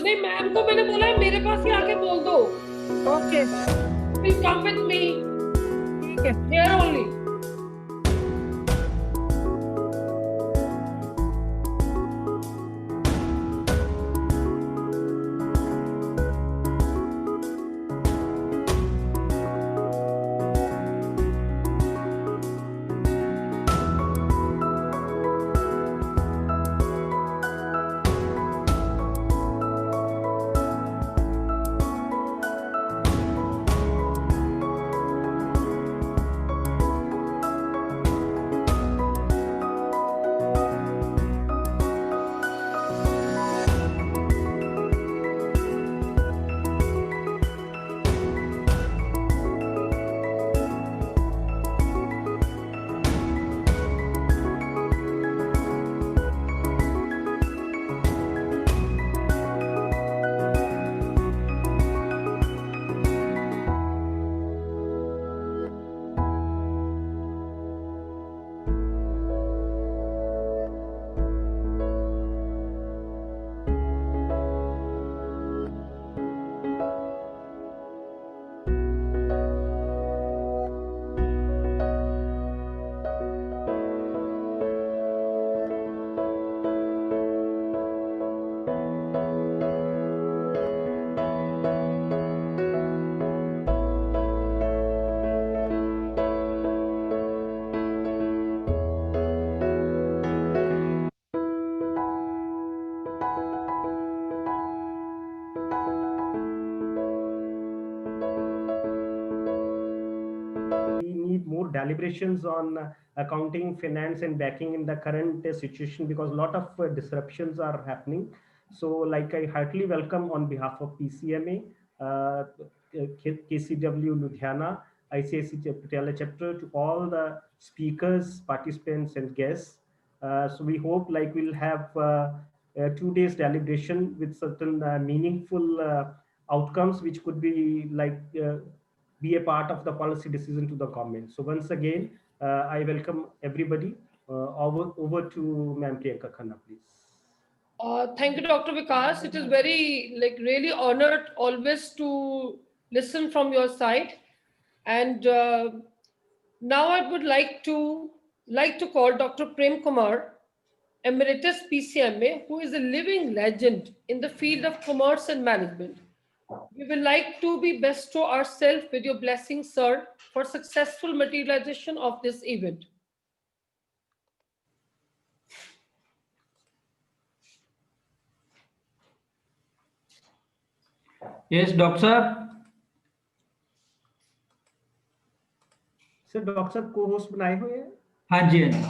नहीं, मैम को मैंने बोला है मेरे पास ही आके बोल दो. Okay. Will come with me. ठीक है. Here only. More deliberations on accounting, finance, and banking in the current situation, because a lot of disruptions are happening. So, like, I heartily welcome on behalf of PCMA, KCW Ludhiana, ICICI Patiala chapter, to all the speakers, participants, and guests. So we hope like we'll have 2 days deliberation with certain meaningful outcomes, which could be like be a part of the policy decision to the government. So once again, I welcome everybody. Over to Ma'am Priyanka Khanna, please. Thank you, Dr. Vikas. It is very, really honored always to listen from your side. And now I would like to call Dr. Prem Kumar, Emeritus PCMA, who is a living legend in the field of commerce and management. We would like to be bestow ourselves with your blessing, sir, for successful materialization of this event. Yes, Doctor Sahab. Sir, Doctor Sahab co-host बनाए हुए हैं? हाँ जी, हाँ जी.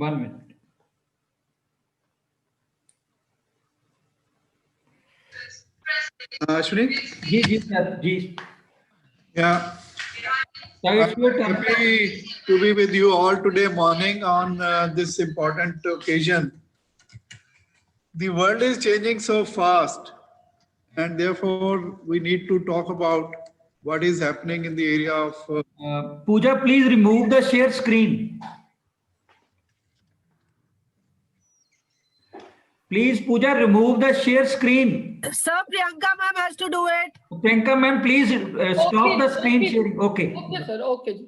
One minute. Ashwini? Ji sir, ji. Yeah. So it's your turn. Happy to be with you all today morning on this important occasion. The world is changing so fast, and therefore we need to talk about what is happening in the area of... Pooja, please remove the share screen. Please, Pooja, remove the share screen. Sir, Priyanka ma'am has to do it. Priyanka ma'am, please stop the screen sharing. Okay. Okay, sir. Okay.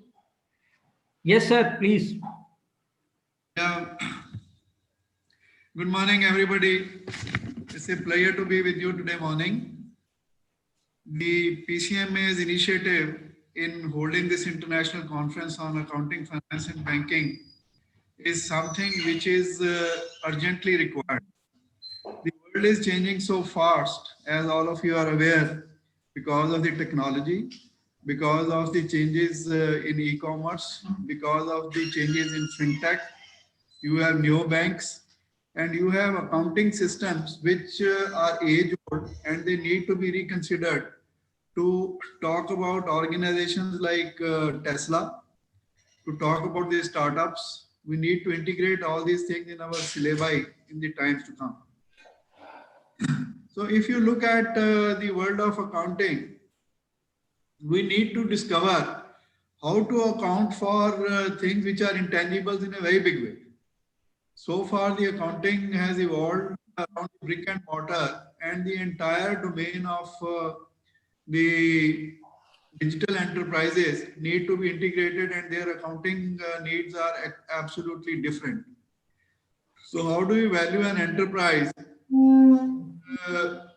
Yes, sir, please. Yeah. Good morning, everybody. It's a pleasure to be with you today morning. The PCMA's initiative in holding this international conference on accounting, finance, and banking is something which is urgently required. The world is changing so fast, as all of you are aware, because of the technology, because of the changes in e-commerce, because of the changes in fintech. You have neobanks, and you have accounting systems which are age-old, and they need to be reconsidered. To talk about organizations like Tesla, to talk about the startups, we need to integrate all these things in our syllabi in the times to come. So if you look at the world of accounting, we need to discover how to account for things which are intangibles in a very big way. So far, the accounting has evolved around brick and mortar, and the entire domain of the digital enterprises need to be integrated, and their accounting needs are absolutely different. So how do you value an enterprise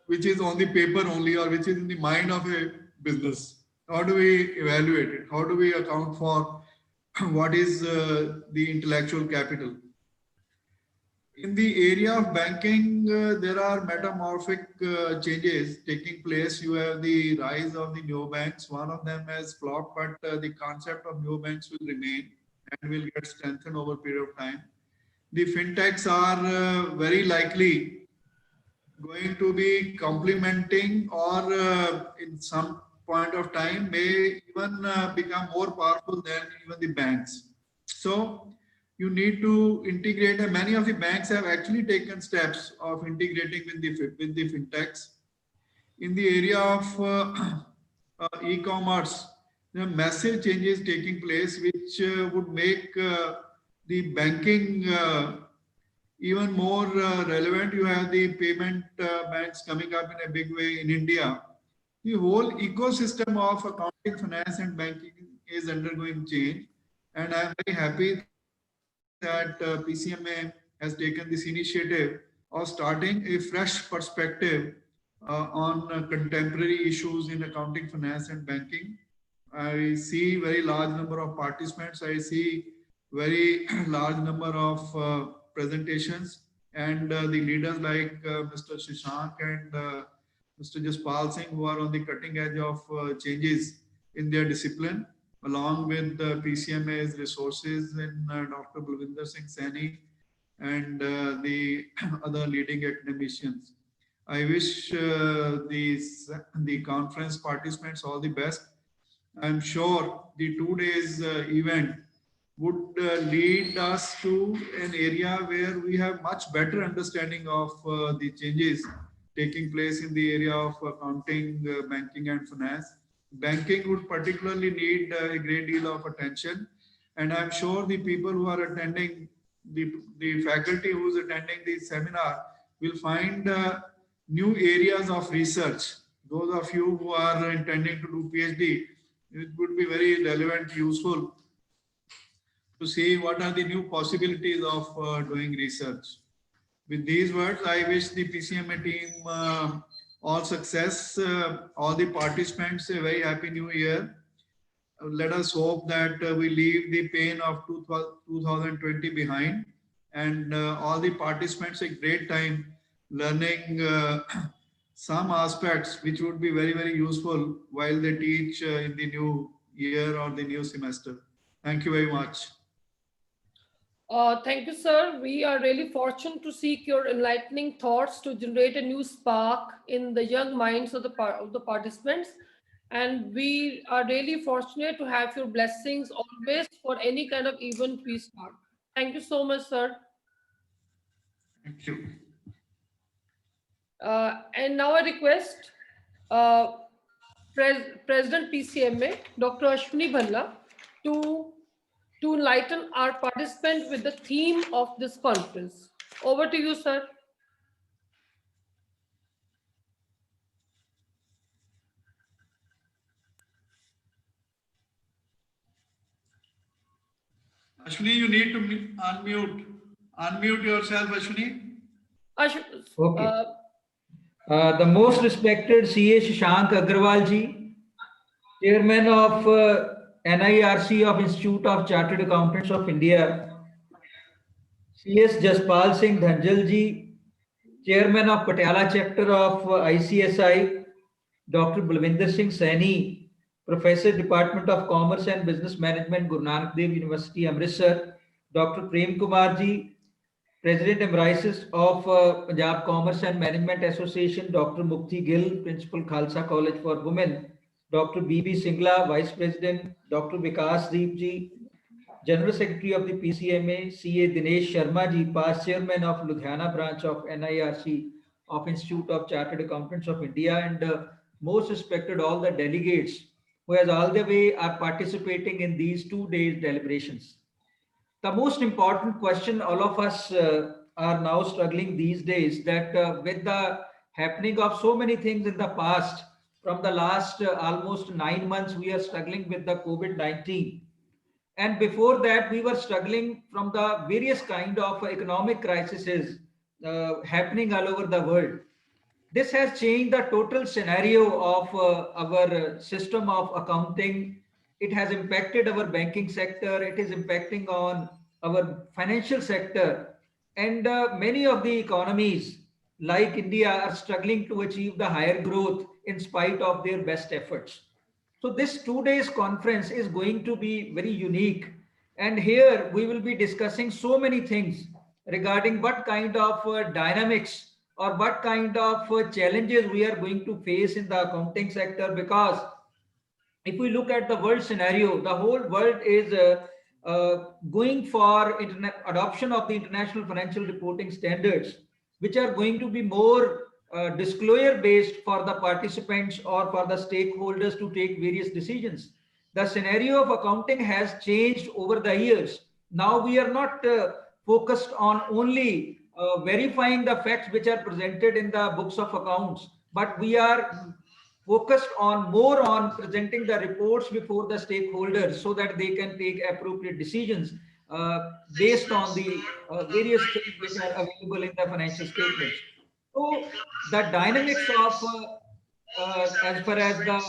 which is on the paper only, or which is in the mind of a business? How do we evaluate it? How do we account for what is the intellectual capital? In the area of banking, there are metamorphic changes taking place. You have the rise of the neobanks. One of them has flopped, but the concept of neobanks will remain and will get strengthened over a period of time. The fintechs are very likely going to be complementing, or in some point of time may even become more powerful than even the banks. So you need to integrate, and many of the banks have actually taken steps of integrating with the fintechs. In the area of e-commerce, there are massive changes taking place, which would make the banking even more relevant. You have the payment banks coming up in a big way in India. The whole ecosystem of accounting, finance, and banking is undergoing change, and I am very happy that PCMA has taken this initiative of starting a fresh perspective on contemporary issues in accounting, finance, and banking. I see very large number of participants. I see very large number of presentations, and the leaders like Mr. Shashank and Mr. Jaspal Singh, who are on the cutting edge of changes in their discipline, along with PCMA's resources in Dr. Balwinder Singh Saini and the other leading academicians. I wish the conference participants all the best. I'm sure the 2 days event would lead us to an area where we have much better understanding of the changes taking place in the area of accounting, banking, and finance. Banking would particularly need a great deal of attention, and I'm sure the people who are attending, the faculty who's attending the seminar will find new areas of research. Those of you who are intending to do PhD, it would be very relevant, useful to see what are the new possibilities of doing research. With these words, I wish the PCMA team all success, all the participants a very happy new year. Let us hope that we leave the pain of 2020 behind, and all the participants a great time learning some aspects which would be very, very useful while they teach in the new year or the new semester. Thank you very much. Thank you, sir. We are really fortunate to seek your enlightening thoughts to generate a new spark in the young minds of the participants. And we are really fortunate to have your blessings always for any kind of event we start. Thank you so much, sir. Thank you. And now I request President PCMA, Dr. Ashwini Bhalla, to enlighten our participant with the theme of this conference. Over to you, sir. Ashwini, you need to unmute. Unmute yourself, Ashwini. Okay. The most respected C.A. Shashank Agrawal ji, Chairman of NIRC of Institute of Chartered Accountants of India, C.S. Jaspal Singh Dhanjal ji, Chairman of Patiala Chapter of ICSI, Dr. Balwinder Singh Saini, Professor, Department of Commerce and Business Management, Guru Nanak Dev University, Amritsar, Dr. Prem Kumar ji, President Emeritus of Punjab Commerce and Management Association, Dr. Mukti Gill, Principal Khalsa College for Women, Dr. B.B. Singla, Vice President, Dr. Vikas Deep ji, General Secretary of the PCMA, C.A. Dinesh Sharma ji, past Chairman of Ludhiana branch of NIRC of Institute of Chartered Accountants of India, and most respected all the delegates who as all the way are participating in these 2 days deliberations. the most important question all of us are now struggling these days, that with the happening of so many things in the past, from the last almost 9 months, we are struggling with the COVID-19. And before that, we were struggling from the various kind of economic crises happening all over the world. This has changed the total scenario of our system of accounting. It has impacted our banking sector. It is impacting on our financial sector. And many of the economies like India are struggling to achieve the higher growth in spite of their best efforts. So this 2 days conference is going to be very unique. And here we will be discussing so many things regarding what kind of dynamics or what kind of challenges we are going to face in the accounting sector. Because if we look at the world scenario, the whole world is going for adoption of the international financial reporting standards, which are going to be more disclosure based for the participants or for the stakeholders to take various decisions. The scenario of accounting has changed over the years. Now we are not focused on only verifying the facts which are presented in the books of accounts, but we are focused on more on presenting the reports before the stakeholders so that they can take appropriate decisions based on the various things which are available in the financial statements. So the dynamics of as far as the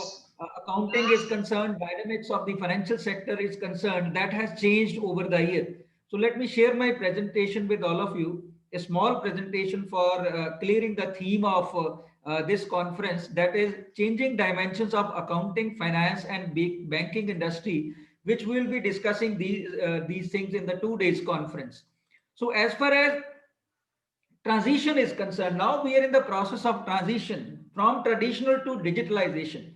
accounting is concerned, dynamics of the financial sector is concerned, that has changed over the year. So let me share my presentation with all of you, a small presentation for clearing the theme of this conference, that is changing dimensions of accounting, finance and banking industry, which we will be discussing these things in the 2 days conference. So as far as transition is concerned, now we are in the process of transition from traditional to digitalization.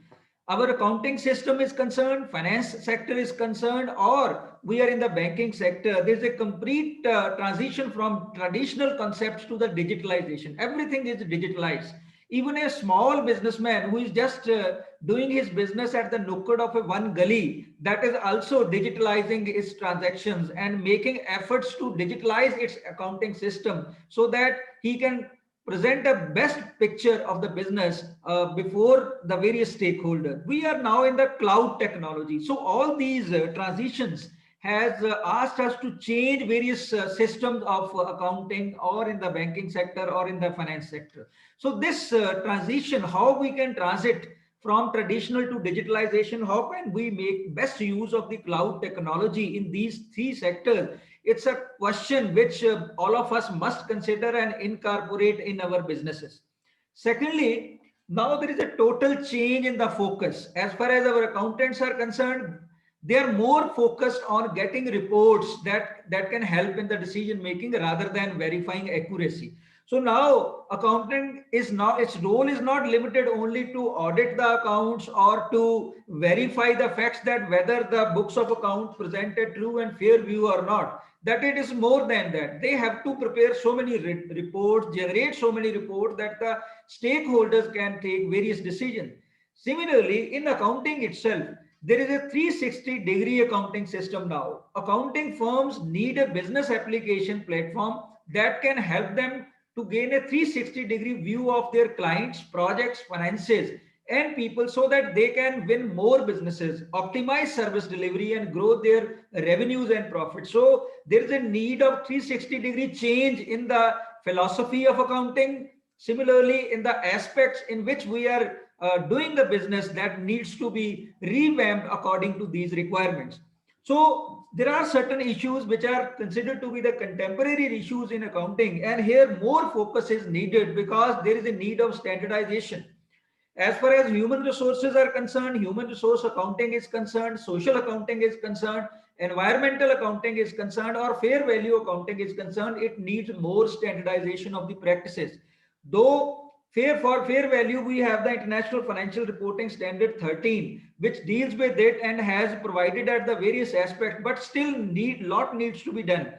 Our accounting system is concerned, finance sector is concerned, or we are in the banking sector. There's a complete transition from traditional concepts to the digitalization. Everything is digitalized. Even a small businessman who is just doing his business at the nukkad of a one gully, that is also digitalizing its transactions and making efforts to digitalize its accounting system so that he can present a best picture of the business before the various stakeholders. We are now in the cloud technology. So all these transitions has asked us to change various systems of accounting or in the banking sector or in the finance sector. So this transition, how we can transit from traditional to digitalization, how can we make best use of the cloud technology in these three sectors? It's a question which all of us must consider and incorporate in our businesses. Secondly, now there is a total change in the focus. As far as our accountants are concerned, they are more focused on getting reports that can help in the decision making rather than verifying accuracy. So now accountant is not, its role is not limited only to audit the accounts or to verify the facts that whether the books of accounts presented true and fair view or not. That it is more than that. They have to prepare so many reports, generate so many reports that the stakeholders can take various decisions. Similarly, in accounting itself, there is a 360-degree accounting system now. Accounting firms need a business application platform that can help them to gain a 360-degree view of their clients, projects, finances, and people so that they can win more businesses, optimize service delivery, and grow their revenues and profits. So there is a need of 360-degree change in the philosophy of accounting. Similarly, in the aspects in which we are doing the business, that needs to be revamped according to these requirements. So there are certain issues which are considered to be the contemporary issues in accounting, and here more focus is needed because there is a need of standardization. As far as human resources are concerned, human resource accounting is concerned, social accounting is concerned, environmental accounting is concerned, or fair value accounting is concerned, it needs more standardization of the practices. Though for fair value, we have the International Financial Reporting Standard 13, which deals with it and has provided at the various aspects, but still lot needs to be done.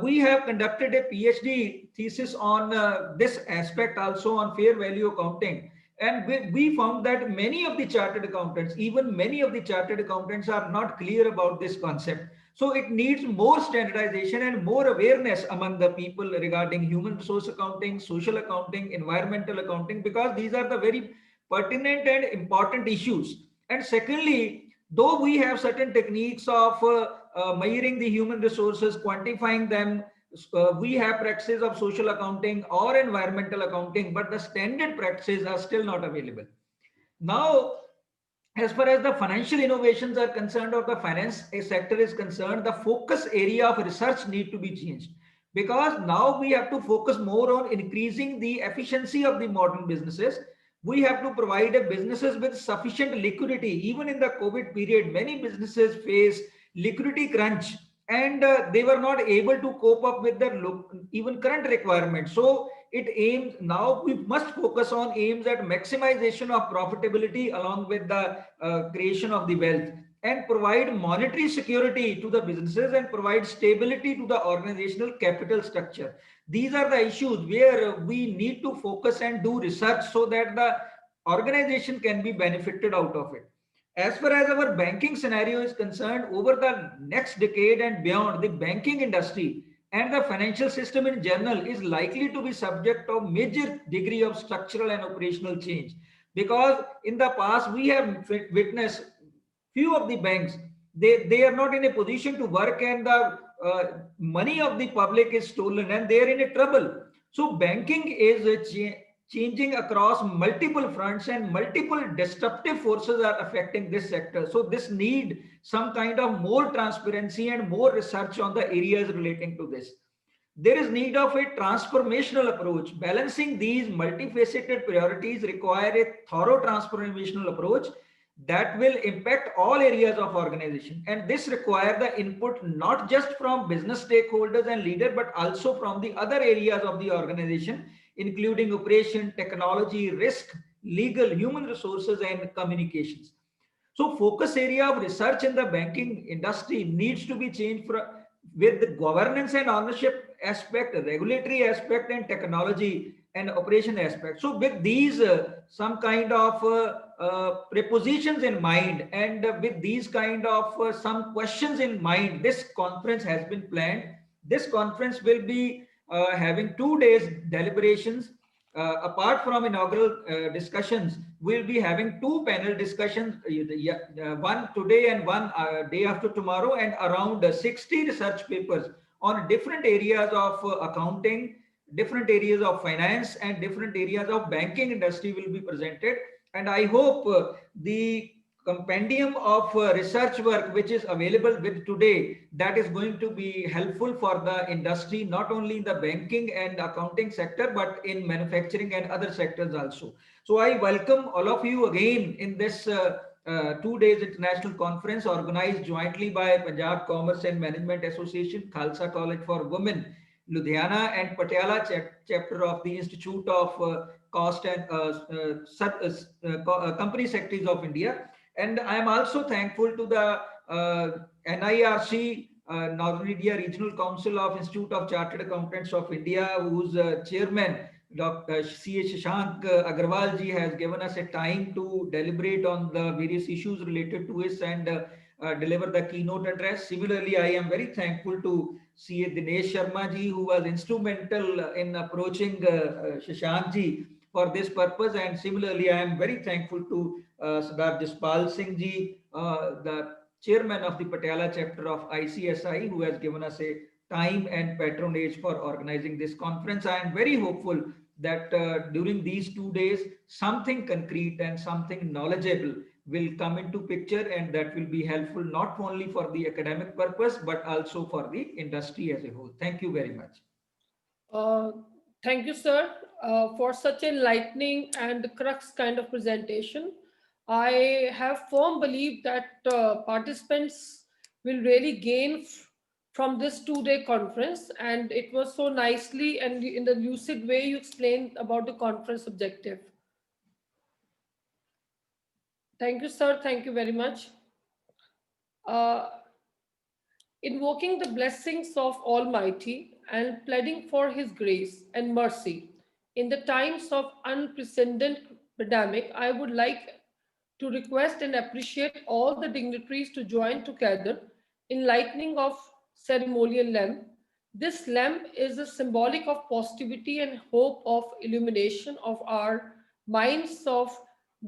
We have conducted a PhD thesis on this aspect also on fair value accounting. And we found that many of the chartered accountants, even many of the chartered accountants are not clear about this concept. So it needs more standardization and more awareness among the people regarding human resource accounting, social accounting, environmental accounting, because these are the very pertinent and important issues. And secondly, though we have certain techniques of measuring the human resources, quantifying them, we have practices of social accounting or environmental accounting, but the standard practices are still not available. Now, as far as the financial innovations are concerned or the finance sector is concerned, the focus area of research need to be changed, because now we have to focus more on increasing the efficiency of the modern businesses. We have to provide a businesses with sufficient liquidity. Even in the COVID period, many businesses face liquidity crunch, and they were not able to cope up with their even current requirements. So it aims, now we must focus on aims at maximization of profitability along with the creation of the wealth, and provide monetary security to the businesses and provide stability to the organizational capital structure. These are the issues where we need to focus and do research so that the organization can be benefited out of it. As far as our banking scenario is concerned, over the next decade and beyond, the banking industry and the financial system in general is likely to be subject of major degree of structural and operational change, because in the past we have witnessed few of the banks, they are not in a position to work, and the money of the public is stolen and they are in a trouble. So banking is changing across multiple fronts, and multiple disruptive forces are affecting this sector. So this need some kind of more transparency and more research on the areas relating to this. There is need of a transformational approach. Balancing these multifaceted priorities require a thorough transformational approach that will impact all areas of organization. And this requires the input not just from business stakeholders and leaders, but also from the other areas of the organization, including operation, technology, risk, legal, human resources, and communications. So focus area of research in the banking industry needs to be changed with the governance and ownership aspect, regulatory aspect, and technology and operation aspect. So with these some kind of prepositions in mind, and with these kind of some questions in mind, this conference has been planned. This conference will be having 2 days deliberations. Apart from inaugural discussions, we'll be having 2 panel discussions, one today and one day after tomorrow, and around 60 research papers on different areas of accounting, different areas of finance, and different areas of banking industry will be presented. And I hope the compendium of research work which is available with today, that is going to be helpful for the industry, not only in the banking and accounting sector, but in manufacturing and other sectors also. So I welcome all of you again in this 2 days international conference organized jointly by Punjab Commerce and Management Association, Khalsa College for Women, Ludhiana, and Patiala chapter of the Institute of Cost and Company Secretaries of India. And I am also thankful to the NIRC, Northern India Regional Council of Institute of Chartered Accountants of India, whose chairman, Dr. C.A. Shashank Agarwal ji, has given us a time to deliberate on the various issues related to it and deliver the keynote address. Similarly, I am very thankful to C.A. Dinesh Sharma ji, who was instrumental in approaching Shashank ji for this purpose. And similarly, I am very thankful to Sardar Jaspal Singh ji, the chairman of the Patiala chapter of ICSI, who has given us a time and patronage for organizing this conference. I am very hopeful that during these 2 days, something concrete and something knowledgeable will come into picture, and that will be helpful not only for the academic purpose, but also for the industry as a whole. Thank you very much. Thank you, sir, for such enlightening and crux kind of presentation. I have firm belief that participants will really gain from this 2-day conference, and it was so nicely and in the lucid way you explained about the conference objective. Thank you, sir. Thank you very much. Invoking the blessings of Almighty and pleading for His grace and mercy in the times of unprecedented pandemic, I would like to request and appreciate all the dignitaries to join together enlightening of ceremonial lamp. This lamp is a symbolic of positivity and hope of illumination of our minds, of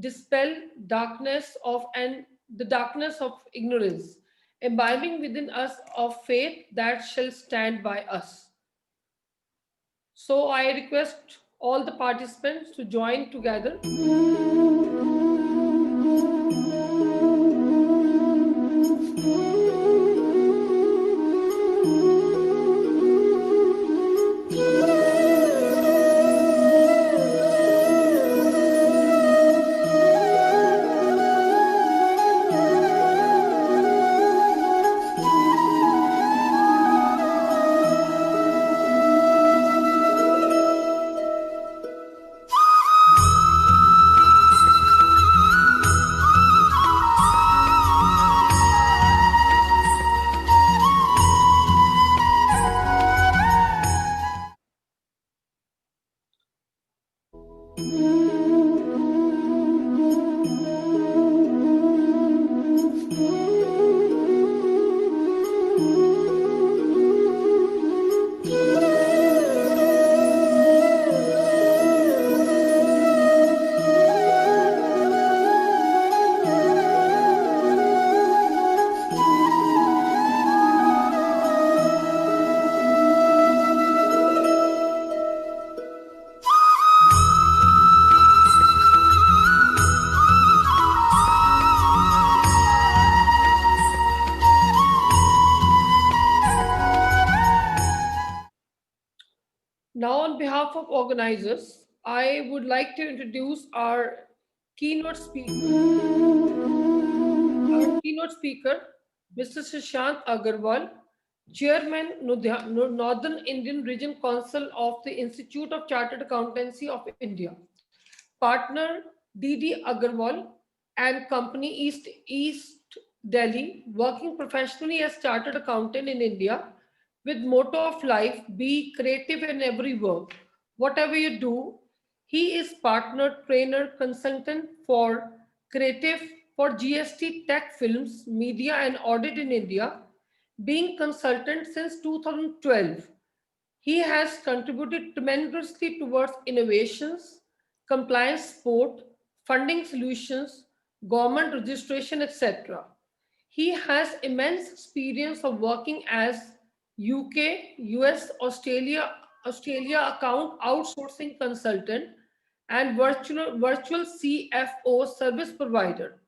dispel darkness of and the darkness of ignorance, imbibing within us of faith that shall stand by us. So I request all the participants to join together. Now, on behalf of organizers, I would like to introduce our keynote speaker, Mr. Shashank Agarwal, Chairman, Northern Indian Region Council of the Institute of Chartered Accountancy of India, partner DD Agarwal and Company East Delhi, working professionally as chartered accountant in India with motto of life, be creative in every work. Whatever you do, he is partner, trainer, consultant for creative for GST tech films, media and audit in India, being consultant since 2012. He has contributed tremendously towards innovations, compliance support, funding solutions, government registration, etc. He has immense experience of working as UK, US, Australia account outsourcing consultant and virtual CFO service provider.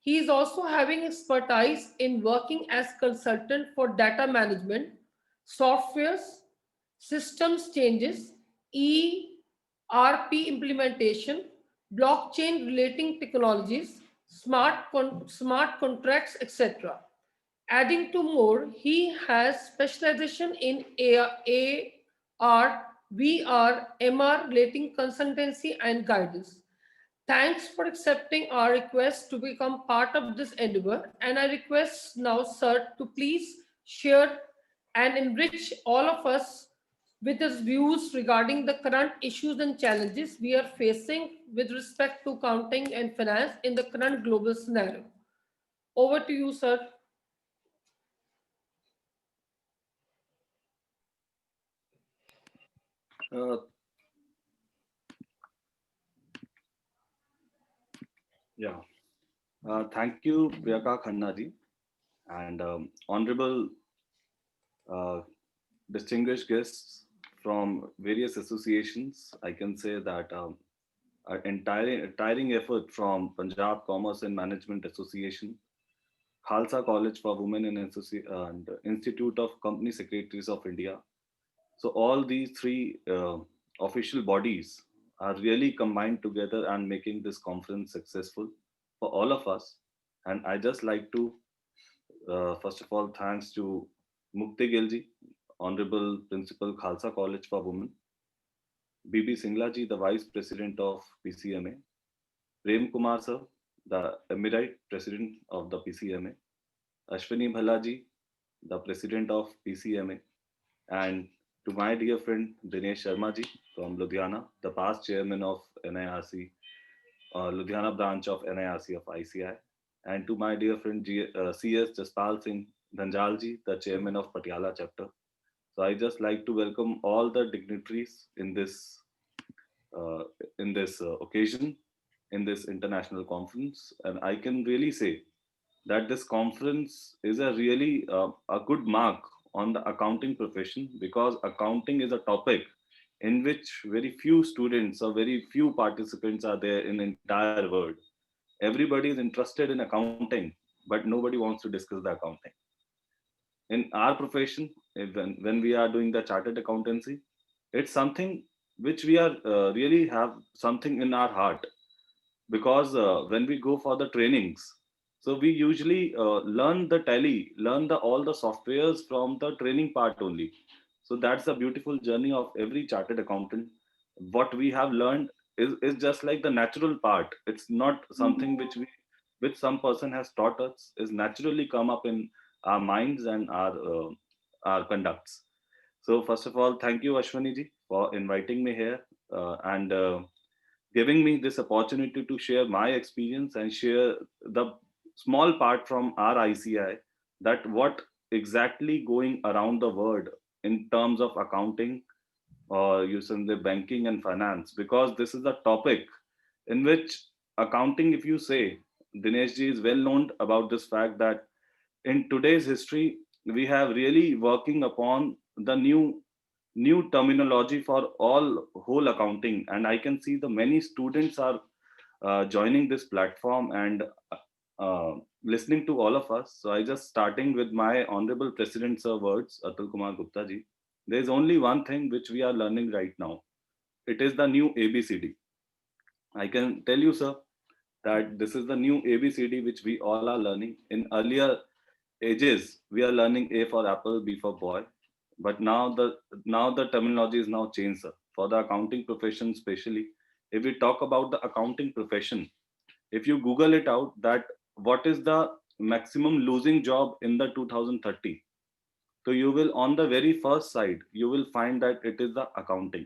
He is also having expertise in working as consultant for data management, softwares, systems changes, ERP implementation, blockchain relating technologies, smart contracts, etc. Adding to more, he has specialization in AR, VR, MR relating consultancy and guidance. Thanks for accepting our request to become part of this endeavor. And I request now, sir, to please share and enrich all of us with his views regarding the current issues and challenges we are facing with respect to accounting and finance in the current global scenario. Over to you, sir. Yeah. Thank you, Priyaka Khanna ji, and honorable distinguished guests from various associations. I can say that our tiring effort from Punjab Commerce and Management Association, Khalsa College for Women and Institute of Company Secretaries of India. So all these three official bodies are really combined together and making this conference successful for all of us. And I just like to, first of all, thanks to Mukti Gilji, Honorable Principal Khalsa College for Women, BB Singla ji, the Vice President of PCMA, Prem Kumar sir, the Emirate President of the PCMA, Ashwini Bhalaji, the President of PCMA, and to my dear friend Dinesh Sharma ji from Ludhiana, the past chairman of NIRC, Ludhiana branch of NIRC of ICI, and to my dear friend CS Jaspal Singh, Dhanjalji, the chairman of Patiala chapter. So I just like to welcome all the dignitaries uh, in this occasion, in this international conference, and I can really say that this conference is a really a good mark on the accounting profession, because accounting is a topic in which very few students or very few participants are there in the entire world. Everybody is interested in accounting, but nobody wants to discuss the accounting. In our profession, when we are doing the chartered accountancy, it's something which we are really have something in our heart, because when we go for the trainings, so we usually learn the tally, learn the all the softwares from the training part only. So that's the beautiful journey of every chartered accountant. What we have learned is just like the natural part. It's not something which some person has taught us, is naturally come up in our minds and our conducts. So first of all, thank you, Ashwani ji, for inviting me here, and giving me this opportunity to share my experience and share the small part from our ICI, that what exactly going around the world in terms of accounting, or you say the banking and finance, because this is a topic in which accounting, if you say, Dinesh ji is well known about this fact that in today's history, we have really working upon the new terminology for all whole accounting, and I can see the many students are joining this platform and uh, listening to all of us. So I just starting with my honorable president sir words, Atul Kumar Gupta ji. There is only one thing which we are learning right now. It is the new ABCD. I can tell you, sir, that this is the new ABCD which we all are learning. In earlier ages, we are learning A for apple, B for boy, but now the terminology is now changed, sir. For the accounting profession, especially, if we talk about the accounting profession, if you Google it out, that what is the maximum losing job in the 2030, so you will on the very first side you will find that it is the accounting.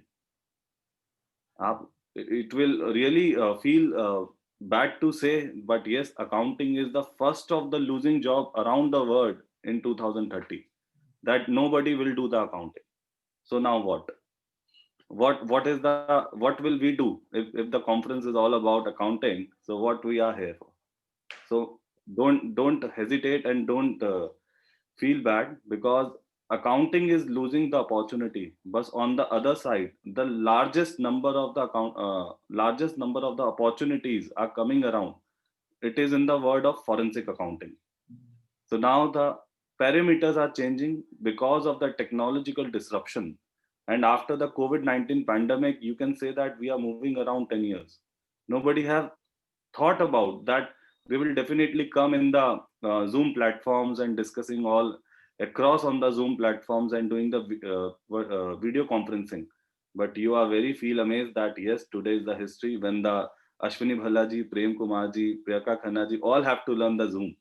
It will really feel bad to say, but yes, accounting is the first of the losing job around the world in 2030. That nobody will do the accounting. So now what? What will we do if the conference is all about accounting? So what we are here for? So don't hesitate and don't feel bad, because accounting is losing the opportunity, but on the other side the largest number of the opportunities are coming around. It is in the world of forensic accounting. So now the parameters are changing because of the technological disruption, and after the COVID-19 pandemic, you can say that we are moving around 10 years. Nobody have thought about that we will definitely come in the Zoom platforms and discussing all across on the Zoom platforms and doing the video conferencing. But you are very feel amazed that yes, today is the history when the Ashwini Bhallaji, Prem Kumarji, Priyanka Khanna ji all have to learn the Zoom.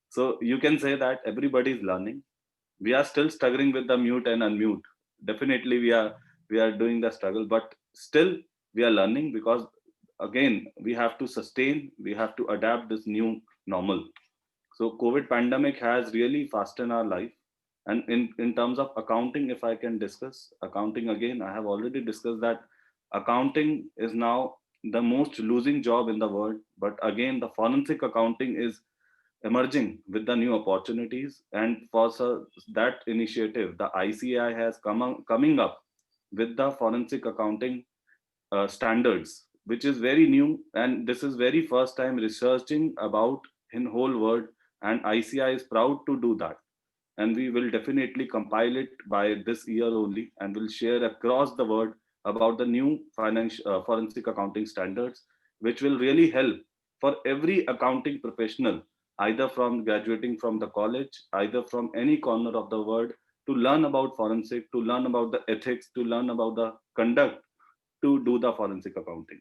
So you can say that everybody is learning. We are still struggling with the mute and unmute. Definitely we are doing the struggle, but still we are learning, because again we have to sustain, we have to adapt this new normal. So COVID pandemic has really fastened our life. And in terms of accounting, if I can discuss accounting again, I have already discussed that accounting is now the most losing job in the world. But again, the forensic accounting is emerging with the new opportunities, and for that initiative the ICI has coming up with the forensic accounting standards, which is very new, and this is very first time researching about in whole world, and ICI is proud to do that. And we will definitely compile it by this year only, and will share across the world about the new financial forensic accounting standards, which will really help for every accounting professional, either from graduating from the college, either from any corner of the world, to learn about forensic, to learn about the ethics, to learn about the conduct, to do the forensic accounting.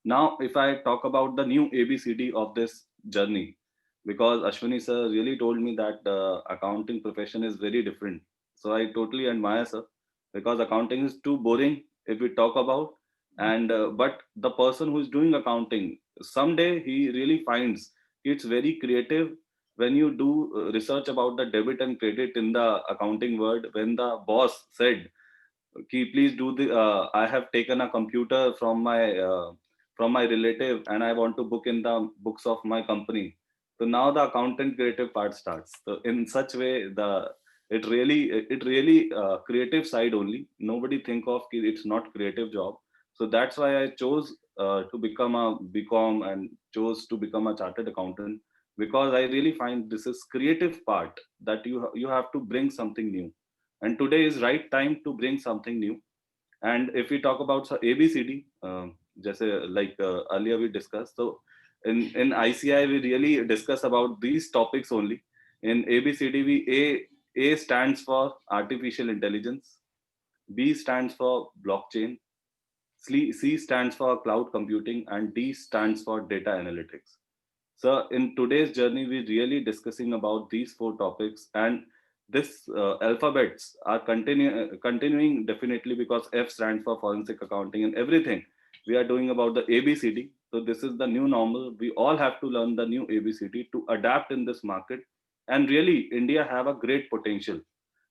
Now, if I talk about the new ABCD of this journey, because Ashwini sir really told me that the accounting profession is very different. So I totally admire sir, because accounting is too boring if we talk about. And but the person who is doing accounting, someday he really finds it's very creative, when you do research about the debit and credit in the accounting world, when the boss said, "Ki, please do the, I have taken a computer from my relative and I want to book in the books of my company." So now the accountant creative part starts. So in such way, it really creative side only. Nobody think of ki it's not creative job. So that's why I chose to become a BCom and chose to become a chartered accountant, because I really find this is creative part that you have to bring something new, and today is right time to bring something new. And if we talk about ABCD, just like earlier we discussed, so in ICI we really discuss about these topics only. In ABCD, A stands for artificial intelligence, B stands for blockchain, C stands for cloud computing, and D stands for data analytics. So in today's journey, we're really discussing about these four topics, and this alphabets are continuing definitely, because F stands for forensic accounting and everything. We are doing about the ABCD. So this is the new normal. We all have to learn the new ABCD to adapt in this market. And really, India have a great potential.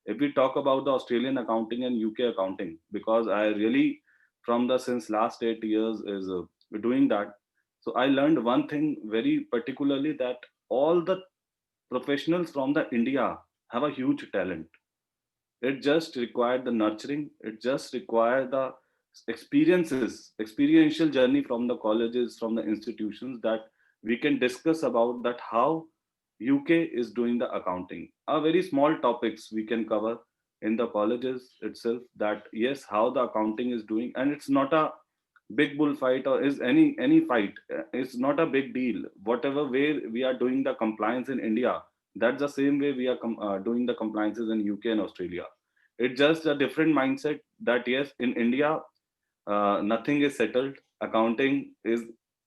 If we talk about the Australian accounting and UK accounting, because I really from the since last 8 years is doing that. So I learned one thing very particularly, that all the professionals from the India have a huge talent. It just required the nurturing. It just required the experiential journey from the colleges, from the institutions, that we can discuss about that how UK is doing the accounting. A very small topics we can cover in the colleges itself, that yes, how the accounting is doing, and it's not a big bullfight or is any fight. It's not a big deal. Whatever way we are doing the compliance in India, that's the same way we are doing the compliances in UK and Australia. It's just a different mindset, that yes, in India, nothing is settled. Accounting is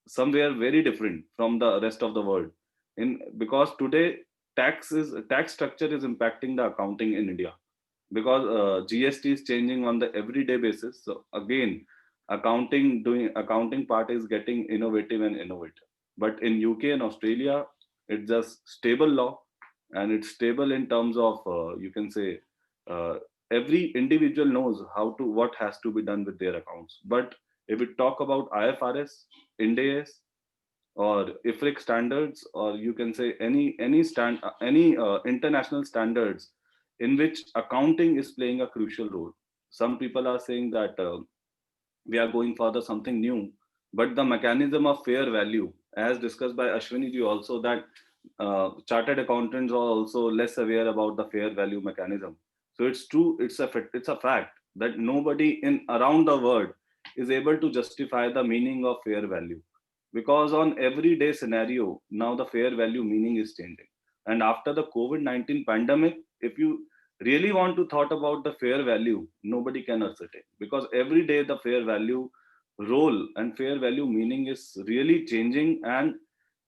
somewhere very different from the rest of the world. In because today tax structure is impacting the accounting in India, because GST is changing on the everyday basis. So again, accounting part is getting innovative and innovative. But in UK and Australia, it's just stable law, and it's stable in terms of you can say uh, every individual knows how to what has to be done with their accounts. But if we talk about IFRS, Ind AS, or IFRIC standards, or you can say any international standards in which accounting is playing a crucial role. Some people are saying that we are going for the something new, but the mechanism of fair value, as discussed by Ashwini ji also, that chartered accountants are also less aware about the fair value mechanism. So it's true, it's a fact that nobody in around the world is able to justify the meaning of fair value, because on everyday scenario now the fair value meaning is changing. And after the COVID-19 pandemic, if you really want to thought about the fair value, nobody can ascertain, because every day the fair value role and fair value meaning is really changing. And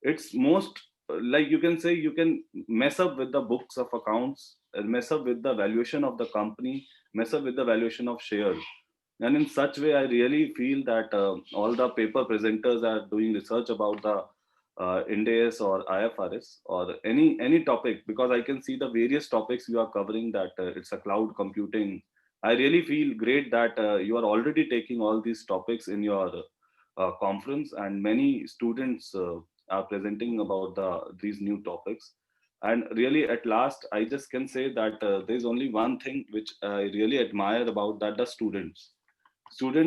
it's most like you can say you can mess up with the books of accounts, mess up with the valuation of the company, mess up with the valuation of shares. And in such way, I really feel that all the paper presenters are doing research about the Ind AS or IFRS or any topic, because I can see the various topics you are covering, that it's a cloud computing. I really feel great that you are already taking all these topics in your conference, and many students are presenting about these new topics. And really, at last, I just can say that there's only one thing which I really admire about that: the students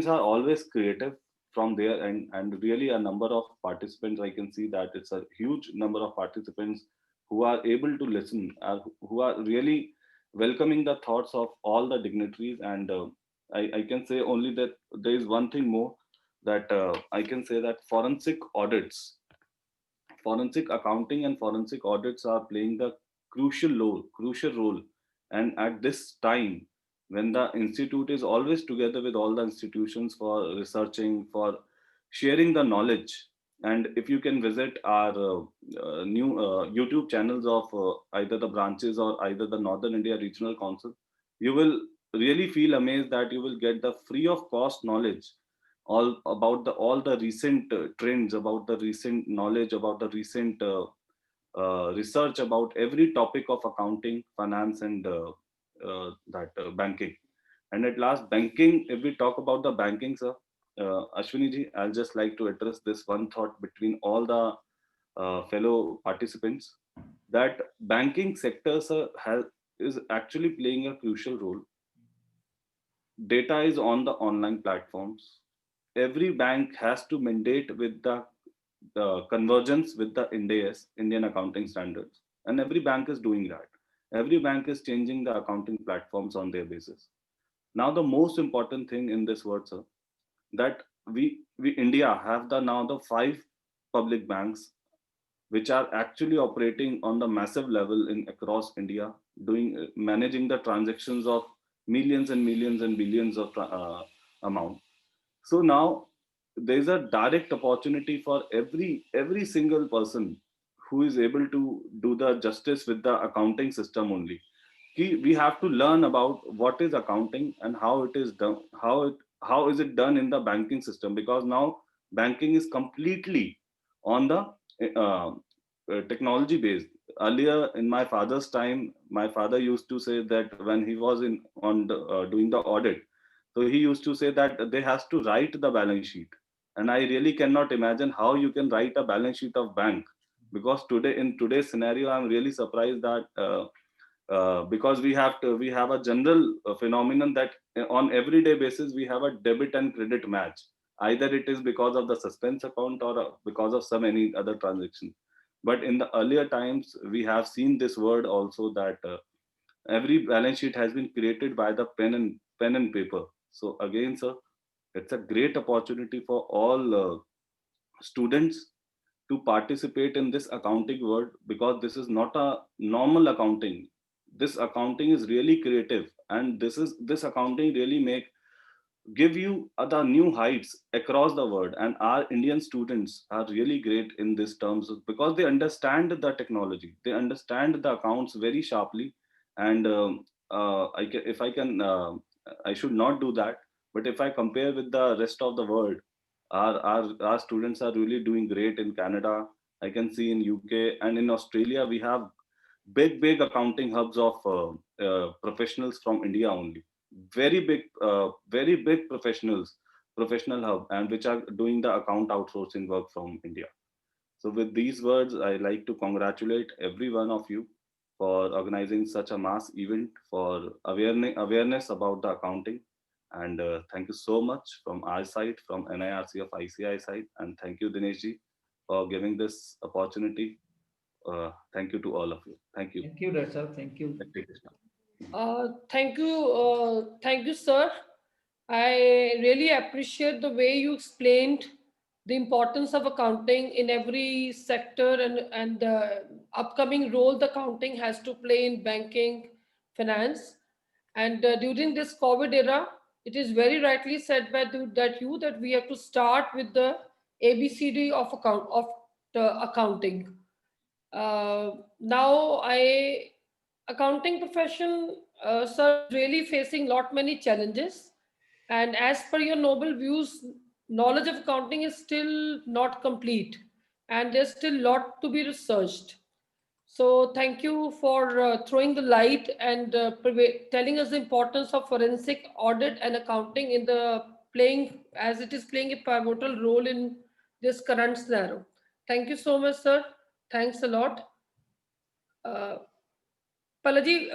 are always creative from there. And really a number of participants, I can see that it's a huge number of participants who are able to listen, who are really welcoming the thoughts of all the dignitaries. And I can say only that there is one thing more, that I can say that forensic accounting and forensic audits are playing the crucial role. And at this time, when the institute is always together with all the institutions for researching, for sharing the knowledge. And if you can visit our new YouTube channels of either the branches or either the Northern India Regional Council, you will really feel amazed that you will get the free of cost knowledge all the recent trends, about the recent knowledge, about the recent research about every topic of accounting, finance, and banking. And at last, banking, if we talk about the banking, sir, Ashwini ji, I'll just like to address this one thought between all the fellow participants, that banking sector, sir, is actually playing a crucial role. Data is on the online platforms. Every bank has to mandate with the convergence with the INDAS, Indian Accounting Standards, and every bank is doing that. Every bank is changing the accounting platforms on their basis. Now, the most important thing in this word, sir, that we India have now the 5 public banks which are actually operating on the massive level in across India, doing managing the transactions of millions and millions and billions of amount. So now there's a direct opportunity for every single person who is able to do the justice with the accounting system only. We have to learn about what is accounting and how it is done, how is it done in the banking system, because now banking is completely on the technology based. Earlier in my father's time, my father used to say that when he was doing the audit, so he used to say that they has to write the balance sheet. And I really cannot imagine how you can write a balance sheet of bank, because today in today's scenario, I'm really surprised that because we have a general phenomenon that on everyday basis we have a debit and credit match. Either it is because of the suspense account or because of some any other transaction. But in the earlier times, we have seen this word also, that every balance sheet has been created by the pen and paper. So again, sir, it's a great opportunity for all students to participate in this accounting world, because this is not a normal accounting. This accounting is really creative, and this accounting really give you other new heights across the world. And our Indian students are really great in this terms, because they understand the technology, they understand the accounts very sharply. And if I can, I should not do that, but if I compare with the rest of the world, our students are really doing great in Canada. I can see in UK and in Australia, we have big accounting hubs of professionals from India only. Very big professional hub, and which are doing the account outsourcing work from India. So with these words, I like to congratulate every one of you for organizing such a mass event for awareness about the accounting. And thank you so much from our side, from NIRC of ICI side. And thank you, Dineshji, for giving this opportunity. Thank you to all of you. Thank you. Thank you, Dr. Sir. Thank you. Thank you, sir. I really appreciate the way you explained the importance of accounting in every sector, and the upcoming role the accounting has to play in banking, finance. And during this COVID era, it is very rightly said by that we have to start with the ABCD of accounting. Now accounting profession, sir, really facing lot many challenges. And as per your noble views, knowledge of accounting is still not complete, and there's still lot to be researched. So thank you for throwing the light and telling us the importance of forensic audit and accounting in the playing, as it is playing a pivotal role in this current scenario. Thank you so much, sir. Thanks a lot. Uh, Palaji,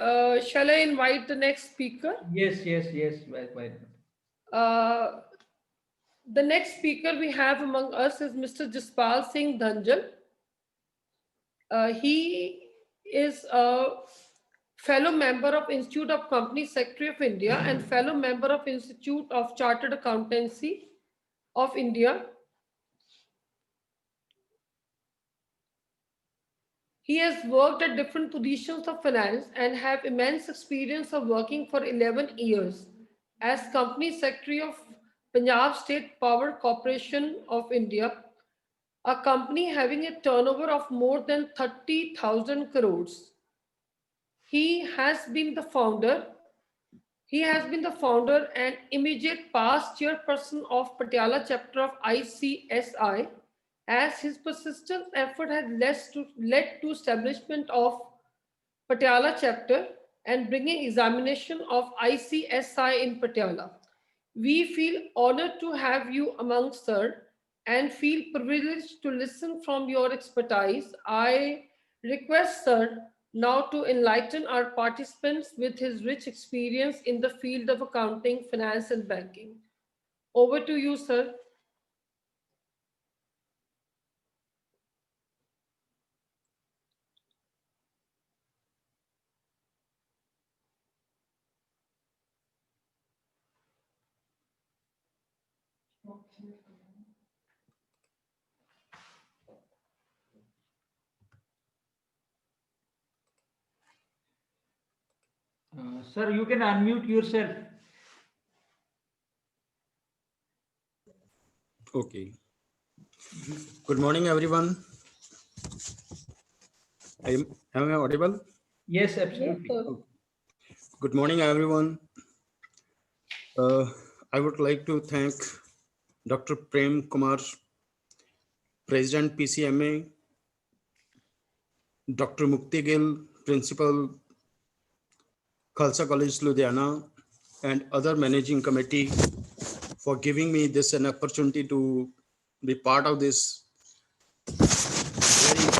shall I invite the next speaker? Yes. Why not? The next speaker we have among us is Mr. Jaspal Singh Dhanjal. He is a fellow member of Institute of Company Secretary of India and fellow member of Institute of Chartered Accountancy of India. He has worked at different positions of finance and have immense experience of working for 11 years as Company Secretary of Punjab State Power Corporation of India, a company having a turnover of more than 30,000 crores. He has been the founder and immediate past chairperson of Patiala chapter of ICSI as his persistent effort has led to establishment of Patiala chapter and bringing examination of ICSI in Patiala. We feel honored to have you amongst sir and feel privileged to listen from your expertise. I request sir now to enlighten our participants with his rich experience in the field of accounting, finance and banking. Over to you, sir. Sir, you can unmute yourself. Okay. Good morning, everyone. Am I audible? Yes, Yes, absolutely. sir. Good morning, everyone. I would like to thank Dr. Prem Kumar, President PCMA, Dr. Mukti Gill, Principal, Khalsa College, Ludhiana, and other managing committee for giving me this an opportunity to be part of this very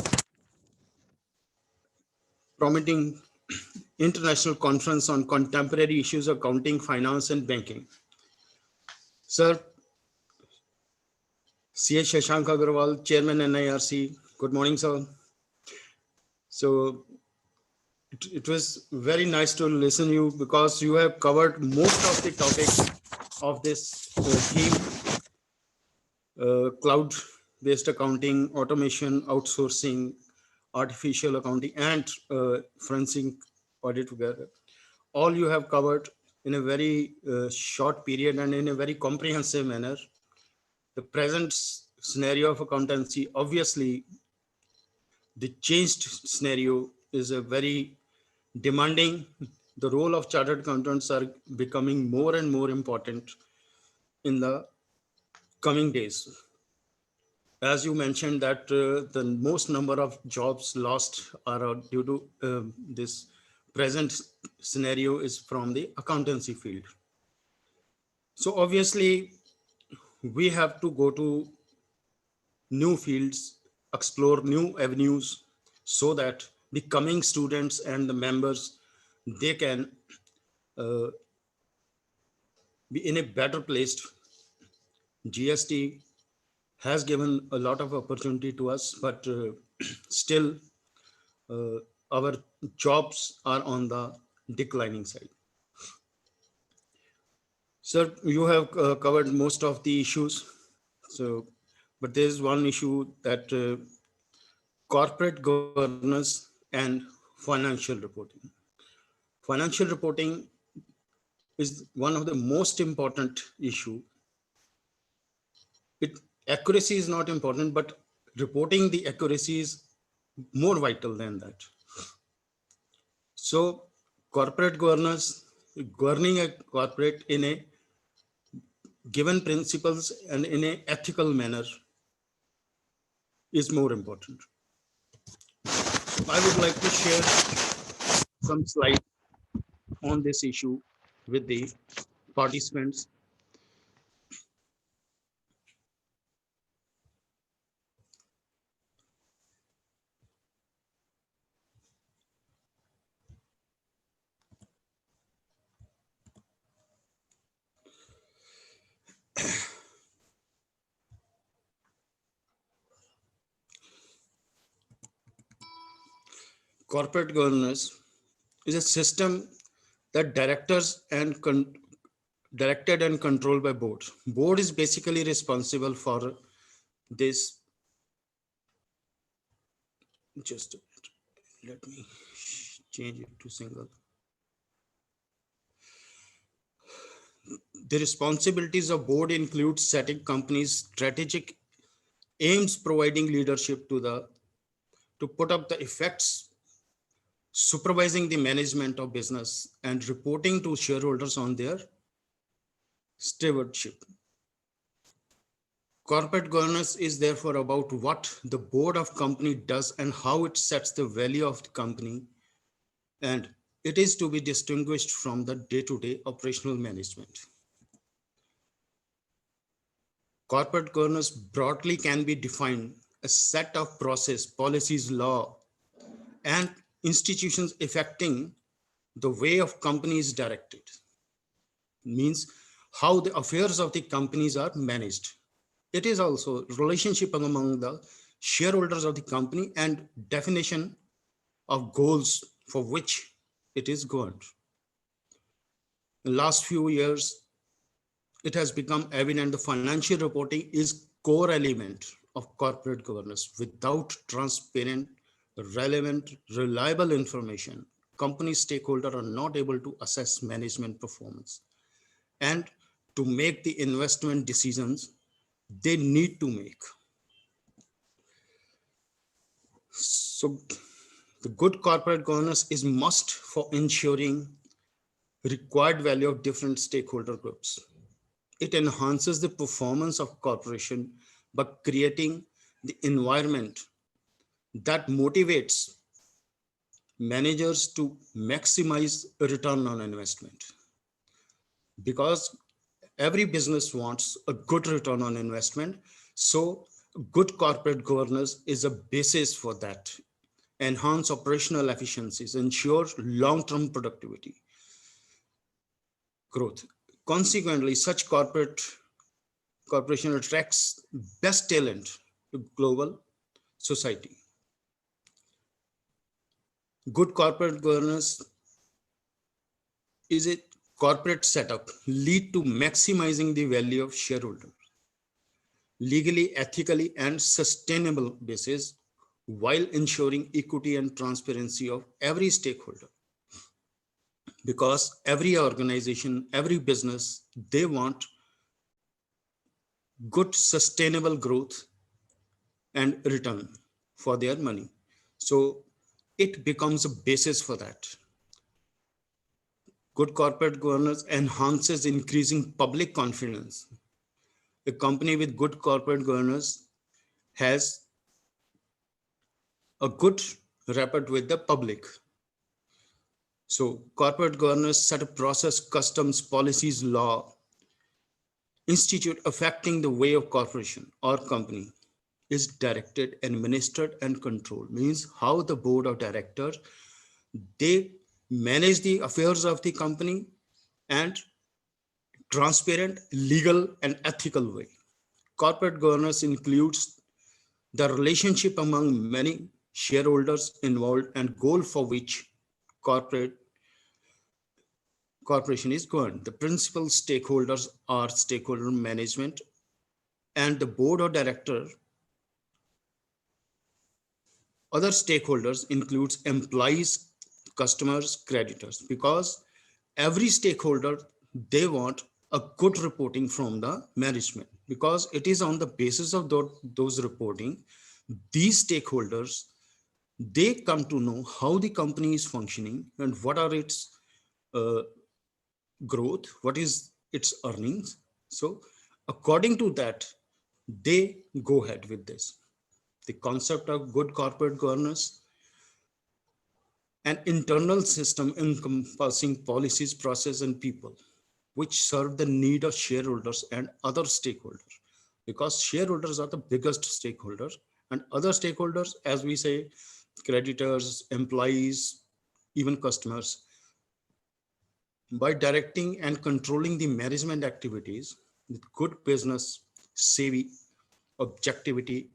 prominent international conference on contemporary issues of accounting, finance, and banking. Sir, C.H. Shashank Agarwal, Chairman NIRC. Good morning, sir. So it was very nice to listen to you because you have covered most of the topics of this theme, cloud-based accounting, automation, outsourcing, artificial accounting, and forensic audit together. All you have covered in a very short period and in a very comprehensive manner. The present scenario of accountancy, obviously, the changed scenario is a very demanding. The role of chartered accountants are becoming more and more important in the coming days. As you mentioned that the most number of jobs lost are due to this present scenario is from the accountancy field. So obviously we have to go to new fields, explore new avenues so that the coming students and the members, they can be in a better place. GST has given a lot of opportunity to us, but still our jobs are on the declining side. Sir, you have covered most of the issues. So, but there is one issue that corporate governance and financial reporting. Financial reporting is one of the most important issue. Accuracy is not important, but reporting the accuracy is more vital than that. So corporate governance, governing a corporate in a given principles and in a ethical manner is more important. So I would like to share some slides on this issue with the participants. Corporate governance is a system that directed and controlled by board. Board is basically responsible for this. Just a minute. Let me change it to single. The responsibilities of board include setting companies' strategic aims, providing leadership to put up the effects, supervising the management of business, and reporting to shareholders on their stewardship. Corporate governance is therefore about what the board of company does and how it sets the value of the company, and it is to be distinguished from the day-to-day operational management. Corporate governance broadly can be defined a set of process, policies, law, and institutions affecting the way of companies directed. Means how the affairs of the companies are managed. It is also relationship among the shareholders of the company and definition of goals for which it is governed. In the last few years, it has become evident the financial reporting is core element of corporate governance. Without transparent, relevant, reliable information, company stakeholders are not able to assess management performance and to make the investment decisions they need to make. So the good corporate governance is must for ensuring required value of different stakeholder groups. It enhances the performance of corporation by creating the environment that motivates managers to maximize return on investment. Because every business wants a good return on investment. So good corporate governance is a basis for that. Enhance operational efficiencies, ensure long-term productivity, growth. Consequently, such corporation attracts best talent to global society. Good corporate governance is a corporate setup lead to maximizing the value of shareholders legally, ethically, and sustainable basis while ensuring equity and transparency of every stakeholder. Because every organization, every business, they want good sustainable growth and return for their money. So it becomes a basis for that. Good corporate governance enhances increasing public confidence. A company with good corporate governance has a good rapport with the public. So corporate governance set a process, customs, policies, law, institute affecting the way of corporation or company is directed, administered, and controlled. Means how the board of directors, they manage the affairs of the company and transparent, legal, and ethical way. Corporate governance includes the relationship among many shareholders involved and goal for which corporation is governed. The principal stakeholders are stakeholder management and the board of directors. Other stakeholders includes employees, customers, creditors, because every stakeholder, they want a good reporting from the management, because it is on the basis of those reporting, these stakeholders, they come to know how the company is functioning and what are its growth, what is its earnings. So according to that, they go ahead with this. The concept of good corporate governance, an internal system encompassing policies, process, and people, which serve the need of shareholders and other stakeholders, because shareholders are the biggest stakeholders and other stakeholders, as we say, creditors, employees, even customers. By directing and controlling the management activities with good business savvy, objectivity,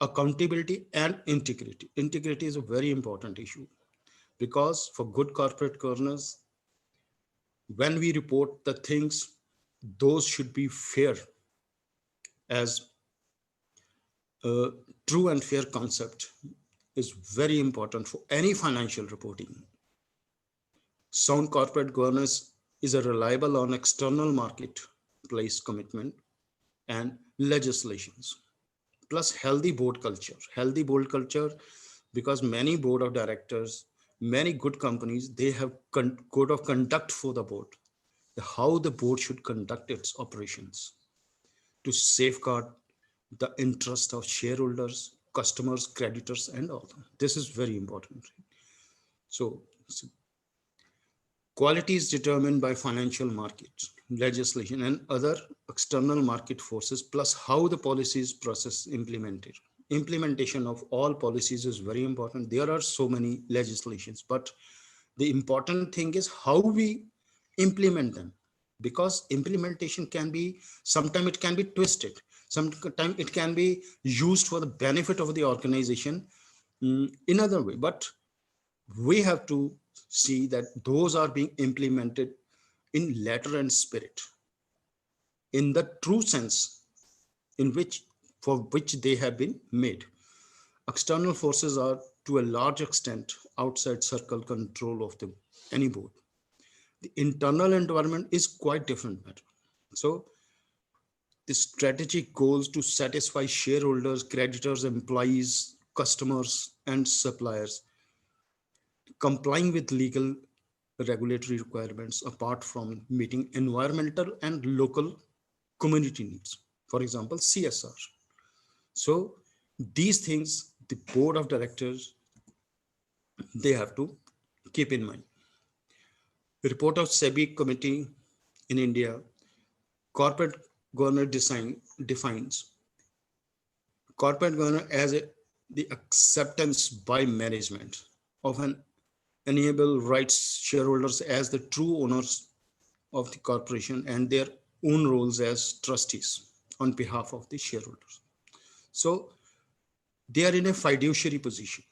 accountability, and integrity. Integrity is a very important issue, because for good corporate governance, when we report the things, those should be fair, as a true and fair concept is very important for any financial reporting. Sound corporate governance is a reliable on external marketplace commitment and legislations, plus healthy board culture, because many board of directors, many good companies, they have code of conduct for the board, how the board should conduct its operations to safeguard the interest of shareholders, customers, creditors, and all. This is very important. So quality is determined by financial markets, legislation, and other external market forces, plus how the policies process implemented. Implementation of all policies is very important. There are so many legislations, but the important thing is how we implement them, because implementation can be, sometimes it can be twisted, sometimes it can be used for the benefit of the organization in other way, but we have to see that those are being implemented in letter and spirit, in the true sense in which, for which they have been made. External forces are to a large extent outside circle control of any board. The internal environment is quite different matter. So the strategic goals to satisfy shareholders, creditors, employees, customers, and suppliers, complying with legal regulatory requirements apart from meeting environmental and local community needs, for example, CSR. So these things, the board of directors, they have to keep in mind. The report of SEBI committee in India, corporate governance defines corporate governance as the acceptance by management of an enable rights shareholders as the true owners of the corporation and their own roles as trustees on behalf of the shareholders. So they are in a fiduciary position.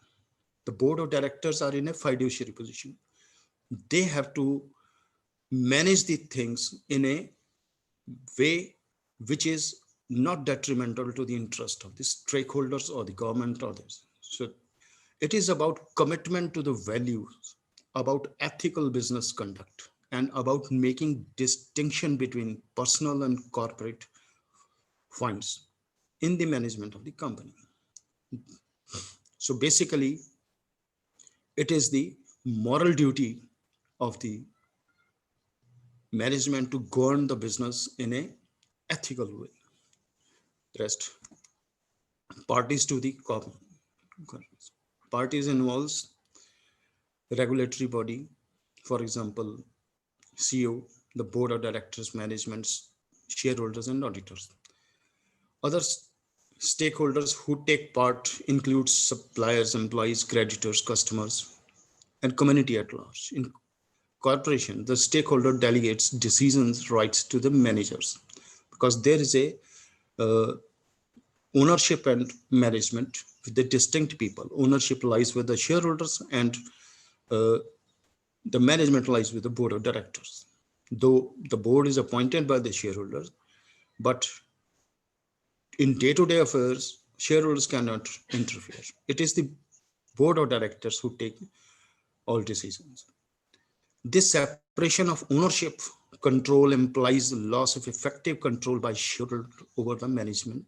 The board of directors are in a fiduciary position. They have to manage the things in a way which is not detrimental to the interest of the stakeholders or the government or this. So it is about commitment to the values, about ethical business conduct, and about making distinction between personal and corporate funds in the management of the company. So basically, it is the moral duty of the management to govern the business in an ethical way. Rest, parties to the parties involves regulatory body, for example, CEO, the board of directors, managements, shareholders, and auditors. Other stakeholders who take part include suppliers, employees, creditors, customers, and community at large. In corporation, the stakeholder delegates decisions rights to the managers, because there is a ownership and management with the distinct people. Ownership lies with the shareholders and the management lies with the board of directors. Though the board is appointed by the shareholders, but in day-to-day affairs, shareholders cannot interfere. It is the board of directors who take all decisions. This separation of ownership control implies the loss of effective control by shareholder over the management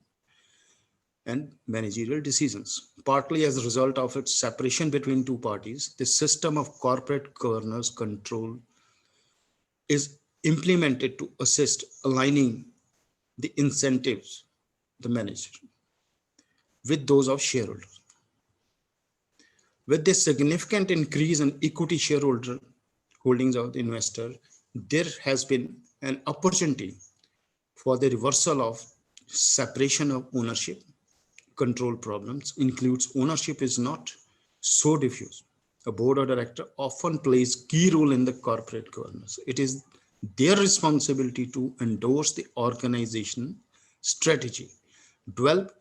and managerial decisions. Partly as a result of its separation between two parties, the system of corporate governance control is implemented to assist aligning the incentives the manager with those of shareholders. With this significant increase in equity shareholder holdings of the investor, there has been an opportunity for the reversal of separation of ownership. Control problems includes ownership is not so diffuse. A board of directors often plays key role in the corporate governance. It is their responsibility to endorse the organization strategy, develop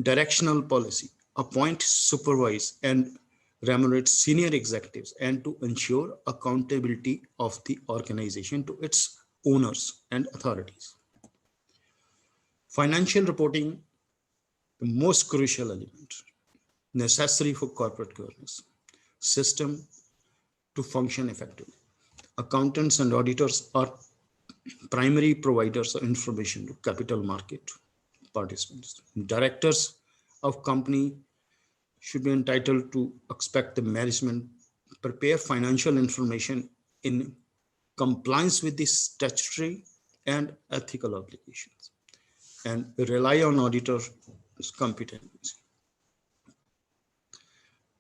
directional policy, appoint, supervise, and remunerate senior executives, and to ensure accountability of the organization to its owners and authorities. Financial reporting, the most crucial element necessary for corporate governance system to function effectively. Accountants and auditors are primary providers of information to capital market participants. Directors of company should be entitled to expect the management prepare financial information in compliance with the statutory and ethical obligations. and rely on auditor's competence.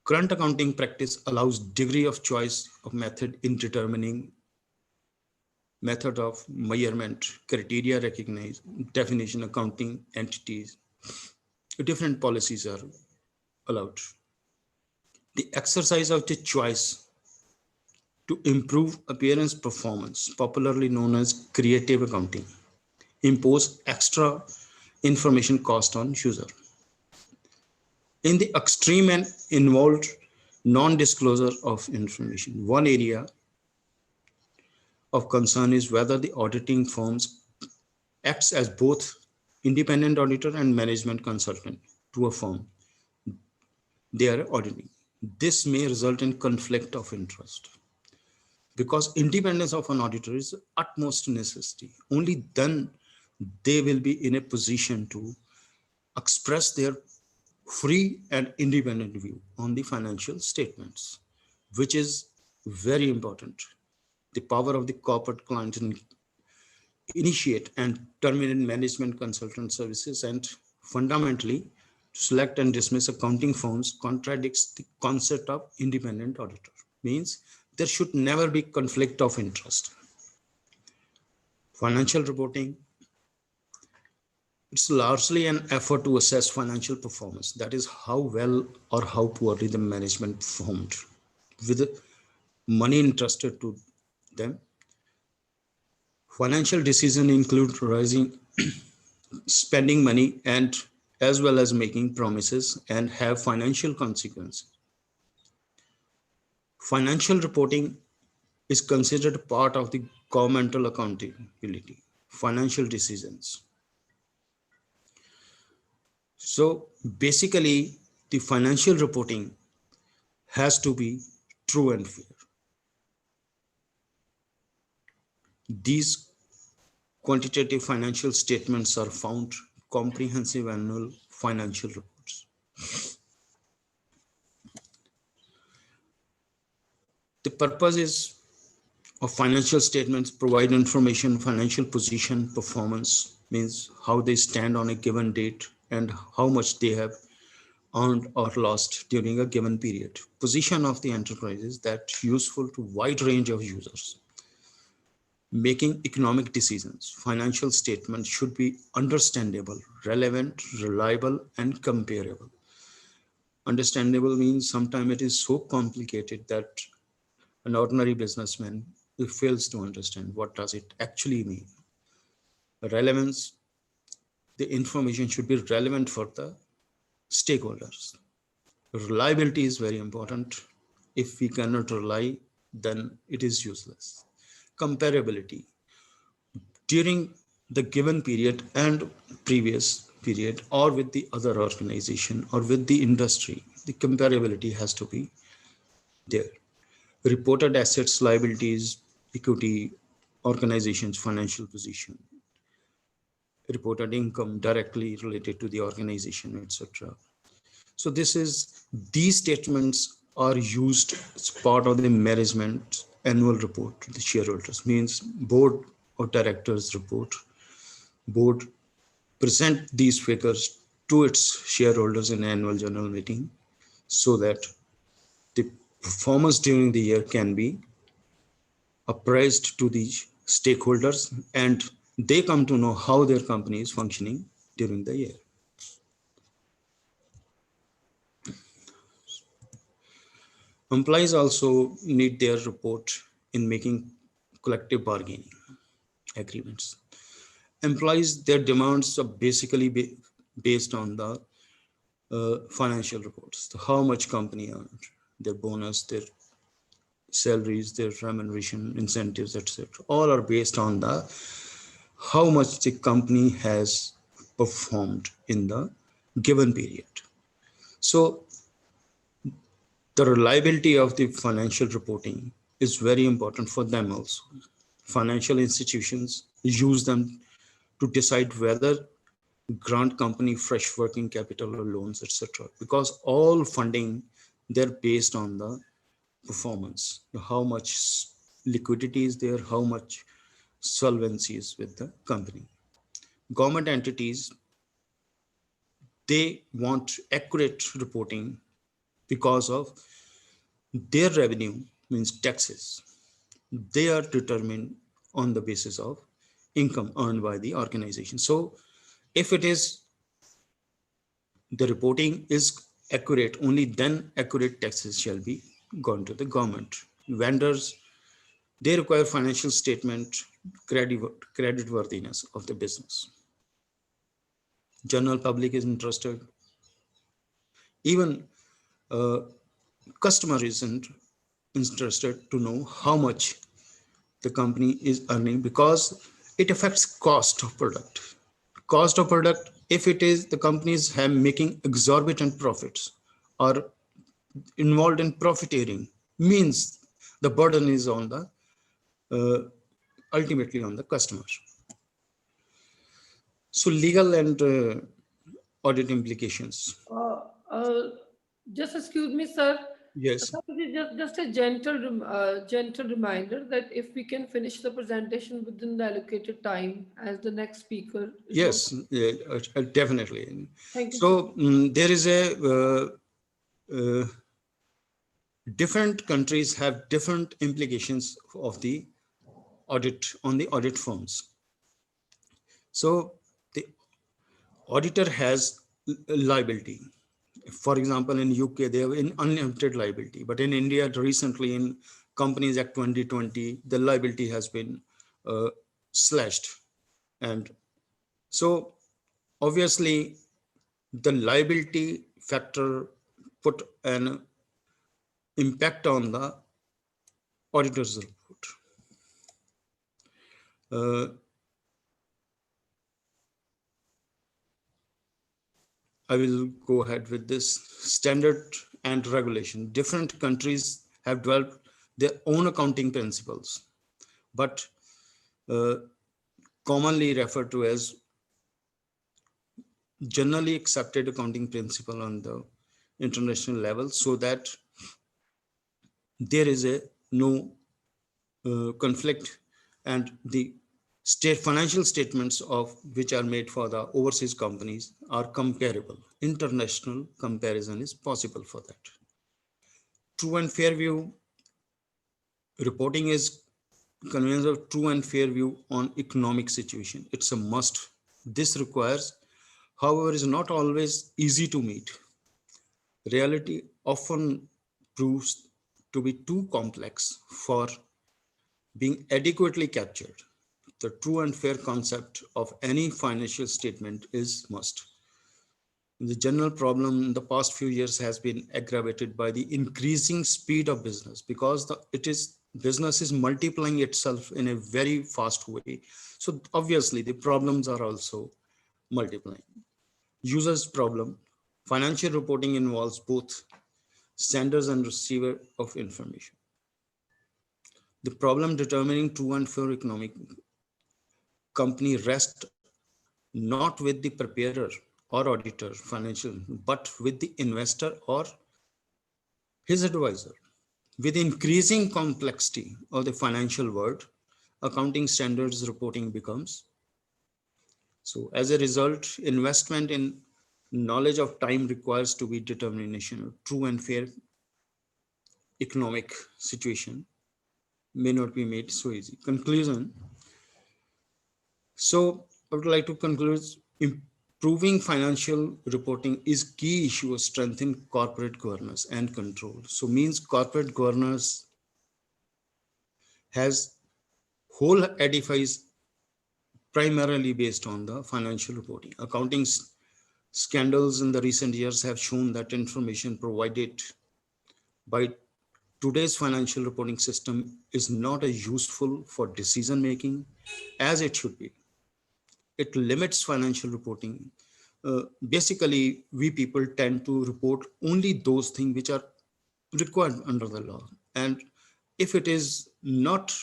Current accounting practice allows degree of choice of method in determining method of measurement, criteria recognized, definition, accounting entities. Different policies are allowed. The exercise of the choice to improve appearance performance, popularly known as creative accounting, impose extra information cost on user. In the extreme and involved non-disclosure of information, one area of concern is whether the auditing firms acts as both independent auditor and management consultant to a firm they are auditing. This may result in conflict of interest because independence of an auditor is utmost necessity. Only then they will be in a position to express their free and independent view on the financial statements, which is very important. The power of the corporate client in initiate and terminate management consultant services and fundamentally to select and dismiss accounting firms contradicts the concept of independent auditor. Means there should never be conflict of interest. Financial reporting, it's largely an effort to assess financial performance. That is how well or how poorly the management performed with money entrusted to them. Financial decisions include raising, spending money, and as well as making promises and have financial consequences. Financial reporting is considered part of the governmental accountability, financial decisions. So basically, the financial reporting has to be true and fair. These quantitative financial statements are found comprehensive annual financial reports. The purpose is of financial statements provide information, financial position, performance, means how they stand on a given date and how much they have earned or lost during a given period. Position of the enterprise is that useful to wide range of users. Making economic decisions, financial statements should be understandable, relevant, reliable, and comparable. Understandable means sometimes it is so complicated that an ordinary businessman fails to understand what does it actually mean. Relevance, the information should be relevant for the stakeholders. Reliability is very important. If we cannot rely, then it is useless. Comparability, during the given period and previous period or with the other organization or with the industry, the comparability has to be there. Reported assets, liabilities, equity, organization's financial position, reported income directly related to the organization, etc. So these statements are used as part of the management annual report to the shareholders, means board of directors report. Board present these figures to its shareholders in annual general meeting so that the performance during the year can be appraised to the stakeholders and they come to know how their company is functioning during the year. Employees also need their report in making collective bargaining agreements. Employees, their demands are basically based on the financial reports, how much company earned, their bonus, their salaries, their remuneration, incentives, etc. All are based on the how much the company has performed in the given period. So the reliability of the financial reporting is very important for them also. Financial institutions use them to decide whether grant company fresh working capital or loans, etc. Because all funding, they're based on the performance, how much liquidity is there, how much solvency is with the company. government entities, they want accurate reporting because of their revenue means taxes. They are determined on the basis of income earned by the organization. So if it is, the reporting is accurate, only then accurate taxes shall be gone to the government. Vendors, they require financial statement, credit worthiness of the business. General public is interested. Even customer isn't interested to know how much the company is earning, because it affects cost of product. Cost of product, if it is the companies have making exorbitant profits or involved in profiteering, means the burden is on the ultimately on the customers. So legal and audit implications. Just excuse me, sir. Yes. Just a gentle reminder that if we can finish the presentation within the allocated time as the next speaker. Yes, definitely. Thank you. So there is a different countries have different implications of the audit on the audit firms. So the auditor has liability. For example, in UK, they have an unlimited liability, but in India, recently in Companies Act 2020, the liability has been slashed. And so obviously the liability factor put an impact on the auditor's report. I will go ahead with this. Standard and regulation. Different countries have developed their own accounting principles, but commonly referred to as generally accepted accounting principle on the international level, so that there is a no conflict, and the financial statements of which are made for the overseas companies are comparable. International comparison is possible for that. True and fair view reporting is conveyance of true and fair view on economic situation. It's a must. This requires, however, is not always easy to meet. Reality often proves to be too complex for being adequately captured. The true and fair concept of any financial statement is must. The general problem in the past few years has been aggravated by the increasing speed of business, because business is multiplying itself in a very fast way. So obviously the problems are also multiplying. Users problem. Financial reporting involves both senders and receiver of information. The problem determining true and fair economic company rests not with the preparer or auditor financial, but with the investor or his advisor. With increasing complexity of the financial world, accounting standards reporting becomes. So as a result, investment in knowledge of time requires to be determination of true and fair economic situation may not be made so easy. Conclusion. So I would like to conclude, improving financial reporting is key issue of strengthening corporate governance and control. So means corporate governance has whole edifice primarily based on the financial reporting. Accounting scandals in the recent years have shown that information provided by today's financial reporting system is not as useful for decision making as it should be. It limits financial reporting. Basically, we people tend to report only those things which are required under the law. And if it is not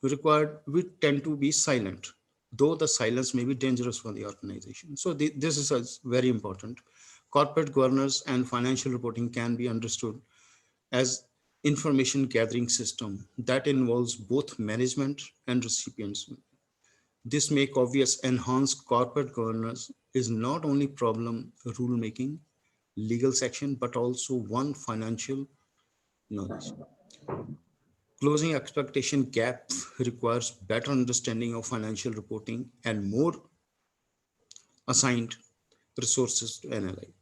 required, we tend to be silent, though the silence may be dangerous for the organization. So this is very important. Corporate governance and financial reporting can be understood as information gathering system that involves both management and recipients. This make obvious enhanced corporate governance is not only problem rulemaking, legal section, but also one financial knowledge. Closing expectation gap requires better understanding of financial reporting and more assigned resources to analyze.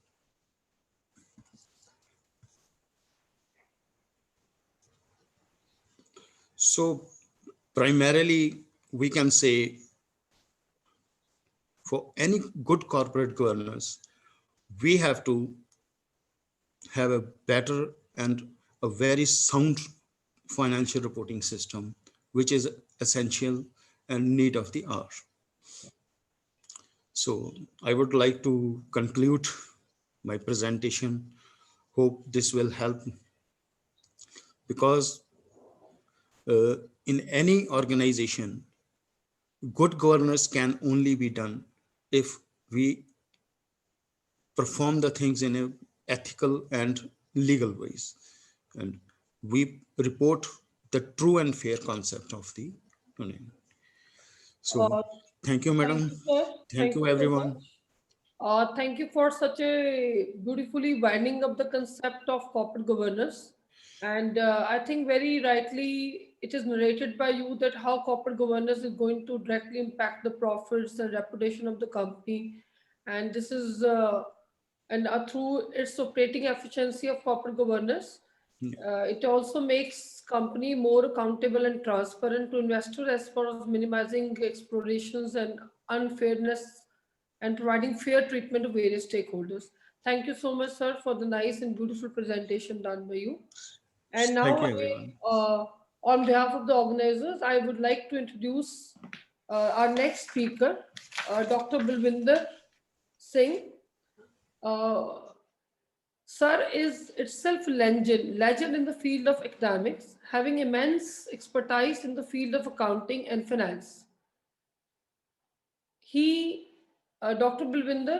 So primarily, we can say for any good corporate governance, we have to have a better and a very sound financial reporting system, which is essential and need of the hour. So I would like to conclude my presentation. Hope this will help, because in any organization, good governance can only be done if we perform the things in a ethical and legal ways, and we report the true and fair concept of the union. So Uh, thank you, Thank madam. you, sir. Thank you, so everyone. much. Thank you for such a beautifully winding up the concept of corporate governance. And I think very rightly it is narrated by you that how corporate governance is going to directly impact the profits and reputation of the company. And this is and through its operating efficiency of corporate governance, it also makes company more accountable and transparent to investors as far as minimizing explorations and unfairness and providing fair treatment to various stakeholders. Thank you so much, sir, for the nice and beautiful presentation done by you. And Thank now, you, everyone. on behalf of the organizers, I would like to introduce our next speaker, Dr. Balwinder Singh. Sir is itself a legend in the field of academics, having immense expertise in the field of accounting and finance. Dr. Balwinder,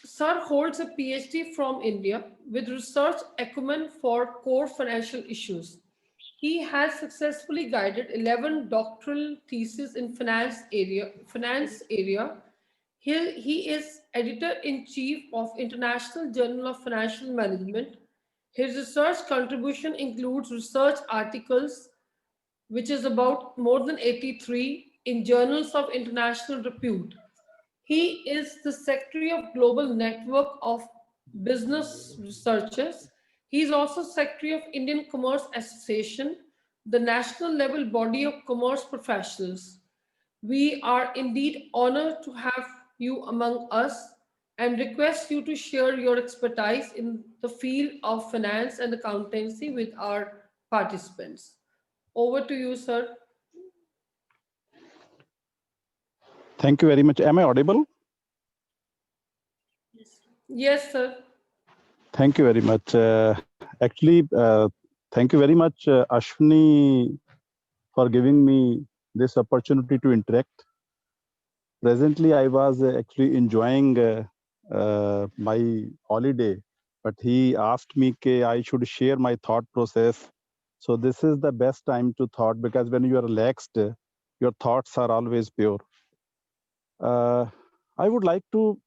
Sir holds a PhD from India with research acumen for core financial issues. He has successfully guided 11 doctoral theses in finance area. He is editor-in-chief of International Journal of Financial Management. His research contribution includes research articles, which is about more than 83 in journals of international repute. He is the secretary of Global Network of Business Researchers. He is also secretary of Indian Commerce Association, the national level body of commerce professionals. We are indeed honored to have you among us and request you to share your expertise in the field of finance and accountancy with our participants. Over to you, sir. Thank you very much. Am I audible? Yes, sir. Thank you very much. Thank you very much, Ashwini, for giving me this opportunity to interact. Presently, I was actually enjoying my holiday, but he asked me that I should share my thought process. So this is the best time to thought, because when you are relaxed, your thoughts are always pure. I would like to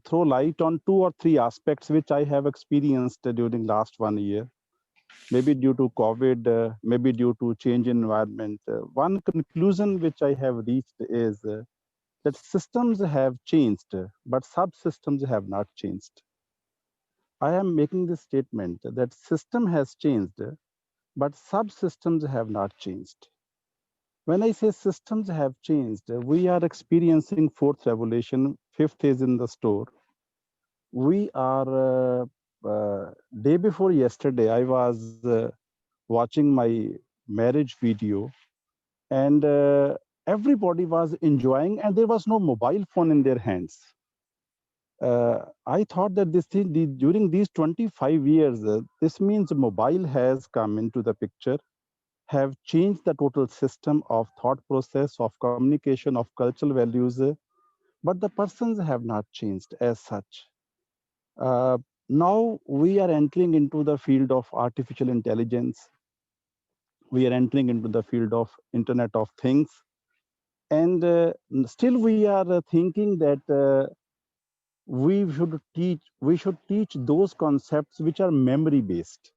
throw light on 2 or 3 aspects which I have experienced during last 1 year, maybe due to COVID, maybe due to change in environment. One conclusion which I have reached is that systems have changed, but subsystems have not changed. I am making this statement that system has changed, but subsystems have not changed. When I say systems have changed, we are experiencing 4th revolution, 5th is in the store. We are, day before yesterday, I was watching my marriage video, and everybody was enjoying, and there was no mobile phone in their hands. I thought that during these 25 years, this means mobile has come into the picture, have changed the total system of thought process, of communication, of cultural values, but the persons have not changed as such. Now we are entering into the field of artificial intelligence. we are entering into the field of Internet of Things. And still we are thinking that we should teach those concepts which are memory based.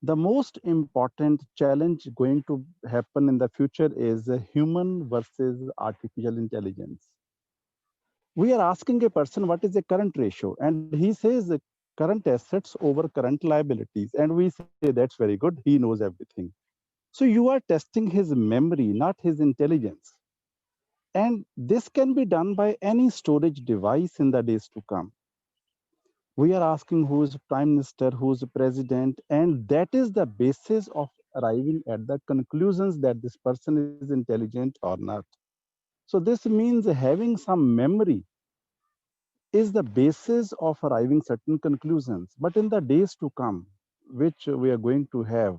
The most important challenge going to happen in the future is human versus artificial intelligence. We are asking a person what is the current ratio, and he says current assets over current liabilities, and we say that's very good, he knows everything. So you are testing his memory, not his intelligence. And this can be done by any storage device in the days to come. We are asking who is prime minister, who is president, and that is the basis of arriving at the conclusions that this person is intelligent or not. So this means having some memory is the basis of arriving certain conclusions. But in the days to come, which we are going to have,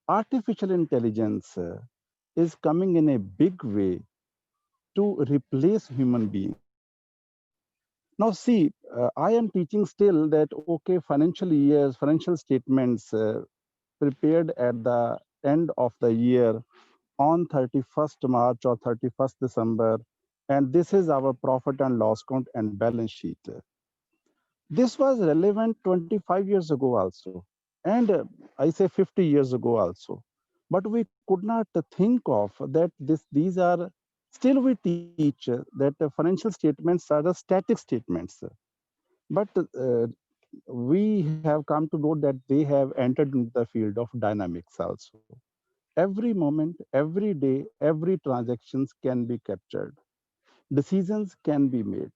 artificial intelligence is coming in a big way to replace human beings. Now, see, I am teaching still that, okay, financial years, financial statements prepared at the end of the year on 31st March or 31st December, and this is our profit and loss count and balance sheet. This was relevant 25 years ago also, and I say 50 years ago also. But we could not think of that these are, still we teach that financial statements are the static statements. But we have come to know that they have entered into the field of dynamics also. Every moment, every day, every transactions can be captured. Decisions can be made.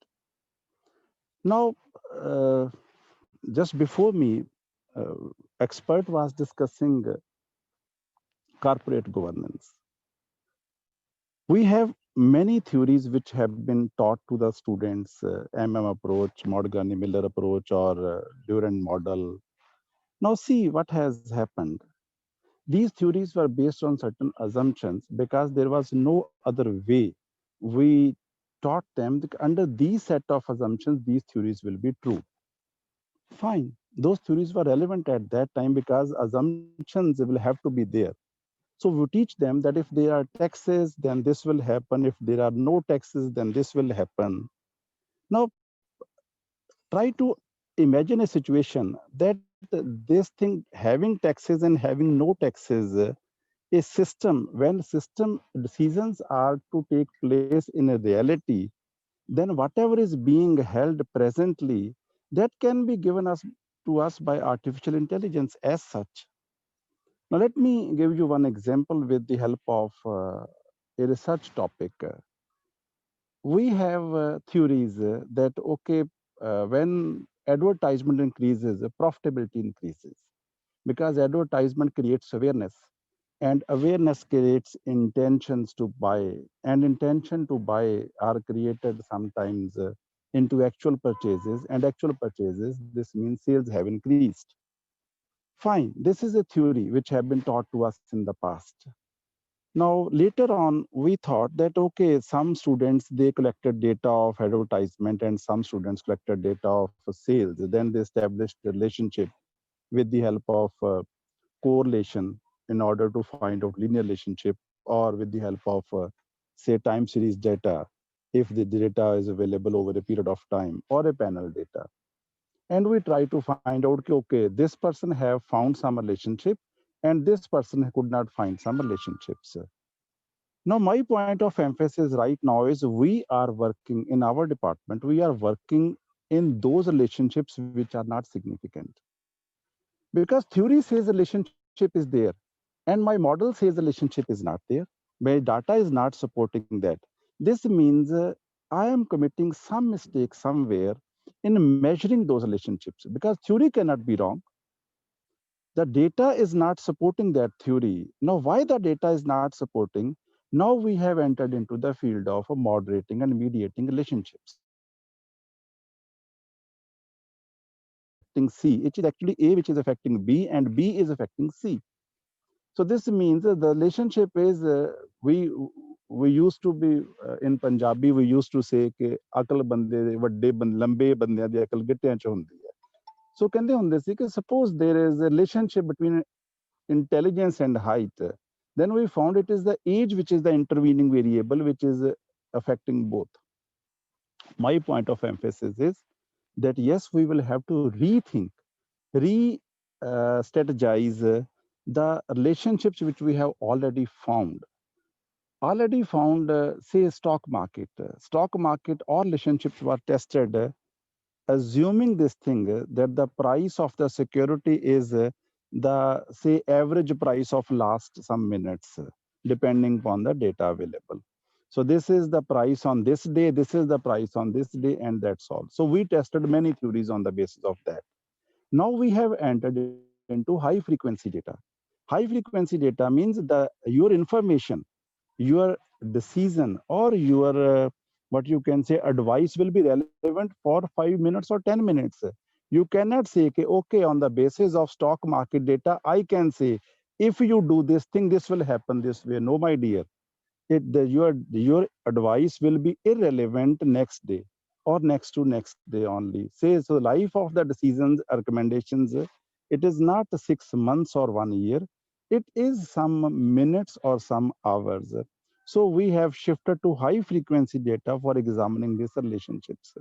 Now, just before me, expert was discussing corporate governance. We have many theories which have been taught to the students, approach, Montgomery-Miller approach, or Durand model. Now see what has happened. These theories were based on certain assumptions because there was no other way. We taught them that under these set of assumptions, these theories will be true. Fine, those theories were relevant at that time because assumptions will have to be there. So we teach them that if there are taxes, then this will happen. If there are no taxes, then this will happen. Now, try to imagine a situation that this thing, having taxes and having no taxes, a system, when system decisions are to take place in a reality, then whatever is being held presently, that can be given to us by artificial intelligence as such. Now, let me give you one example with the help of a research topic. We have theories that, okay, when advertisement increases, profitability increases, because advertisement creates awareness, and awareness creates intentions to buy, and intention to buy are created sometimes into actual purchases, and actual purchases, this means sales have increased. Fine, this is a theory which have been taught to us in the past. Now, later on, we thought that, okay, some students, they collected data of advertisement and some students collected data of sales. Then they established a relationship with the help of correlation in order to find out linear relationship, or with the help of, say, time series data, if the data is available over a period of time, or a panel data. And we try to find out, okay, this person have found some relationship and this person could not find some relationships. Now, my point of emphasis right now is we are working in our department, we are working in those relationships which are not significant. Because theory says relationship is there, and my model says relationship is not there. My data is not supporting that. This means I am committing some mistake somewhere in measuring those relationships, because theory cannot be wrong. The data is not supporting that theory. Now, why the data is not supporting? Now we have entered into the field of moderating and mediating relationships. C, which is actually A, which is affecting B, and B is affecting C. So this means the relationship is, we used to be in Punjabi, we used to say कि अकल बंदे वड्डे लंबे बंदियां दी अकल गिट्टियां च हुंदी है. So ਕਹਿੰਦੇ ਹੁੰਦੇ ਸੀ कि suppose there is a relationship between intelligence and height, then we found it is the age which is the intervening variable, which is affecting both. My point of emphasis is that yes, we will have to rethink, strategize the relationships which we have already found, say, stock market. Stock market or relationships were tested, assuming this thing, that the price of the security is the, say, average price of last some minutes, depending upon the data available. So this is the price on this day, this is the price on this day, and that's all. So we tested many theories on the basis of that. Now we have entered into high frequency data. High frequency data means your information, your decision, or your what you can say advice will be relevant for 5 minutes or 10 minutes. You cannot say, okay, on the basis of stock market data, I can say, if you do this thing, this will happen this way. No, my dear, your advice will be irrelevant next day or next to next day only. Say, so life of the decisions recommendations, it is not 6 months or 1 year, it is some minutes or some hours. So we have shifted to high frequency data for examining these relationships.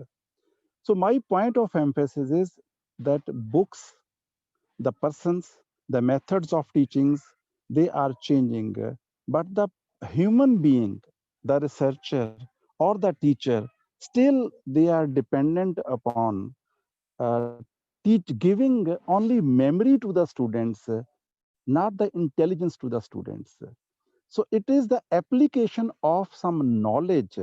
So my point of emphasis is that books, the persons, the methods of teachings, they are changing, but the human being, the researcher or the teacher, still they are dependent upon giving only memory to the students, not the intelligence to the students. So it is the application of some knowledge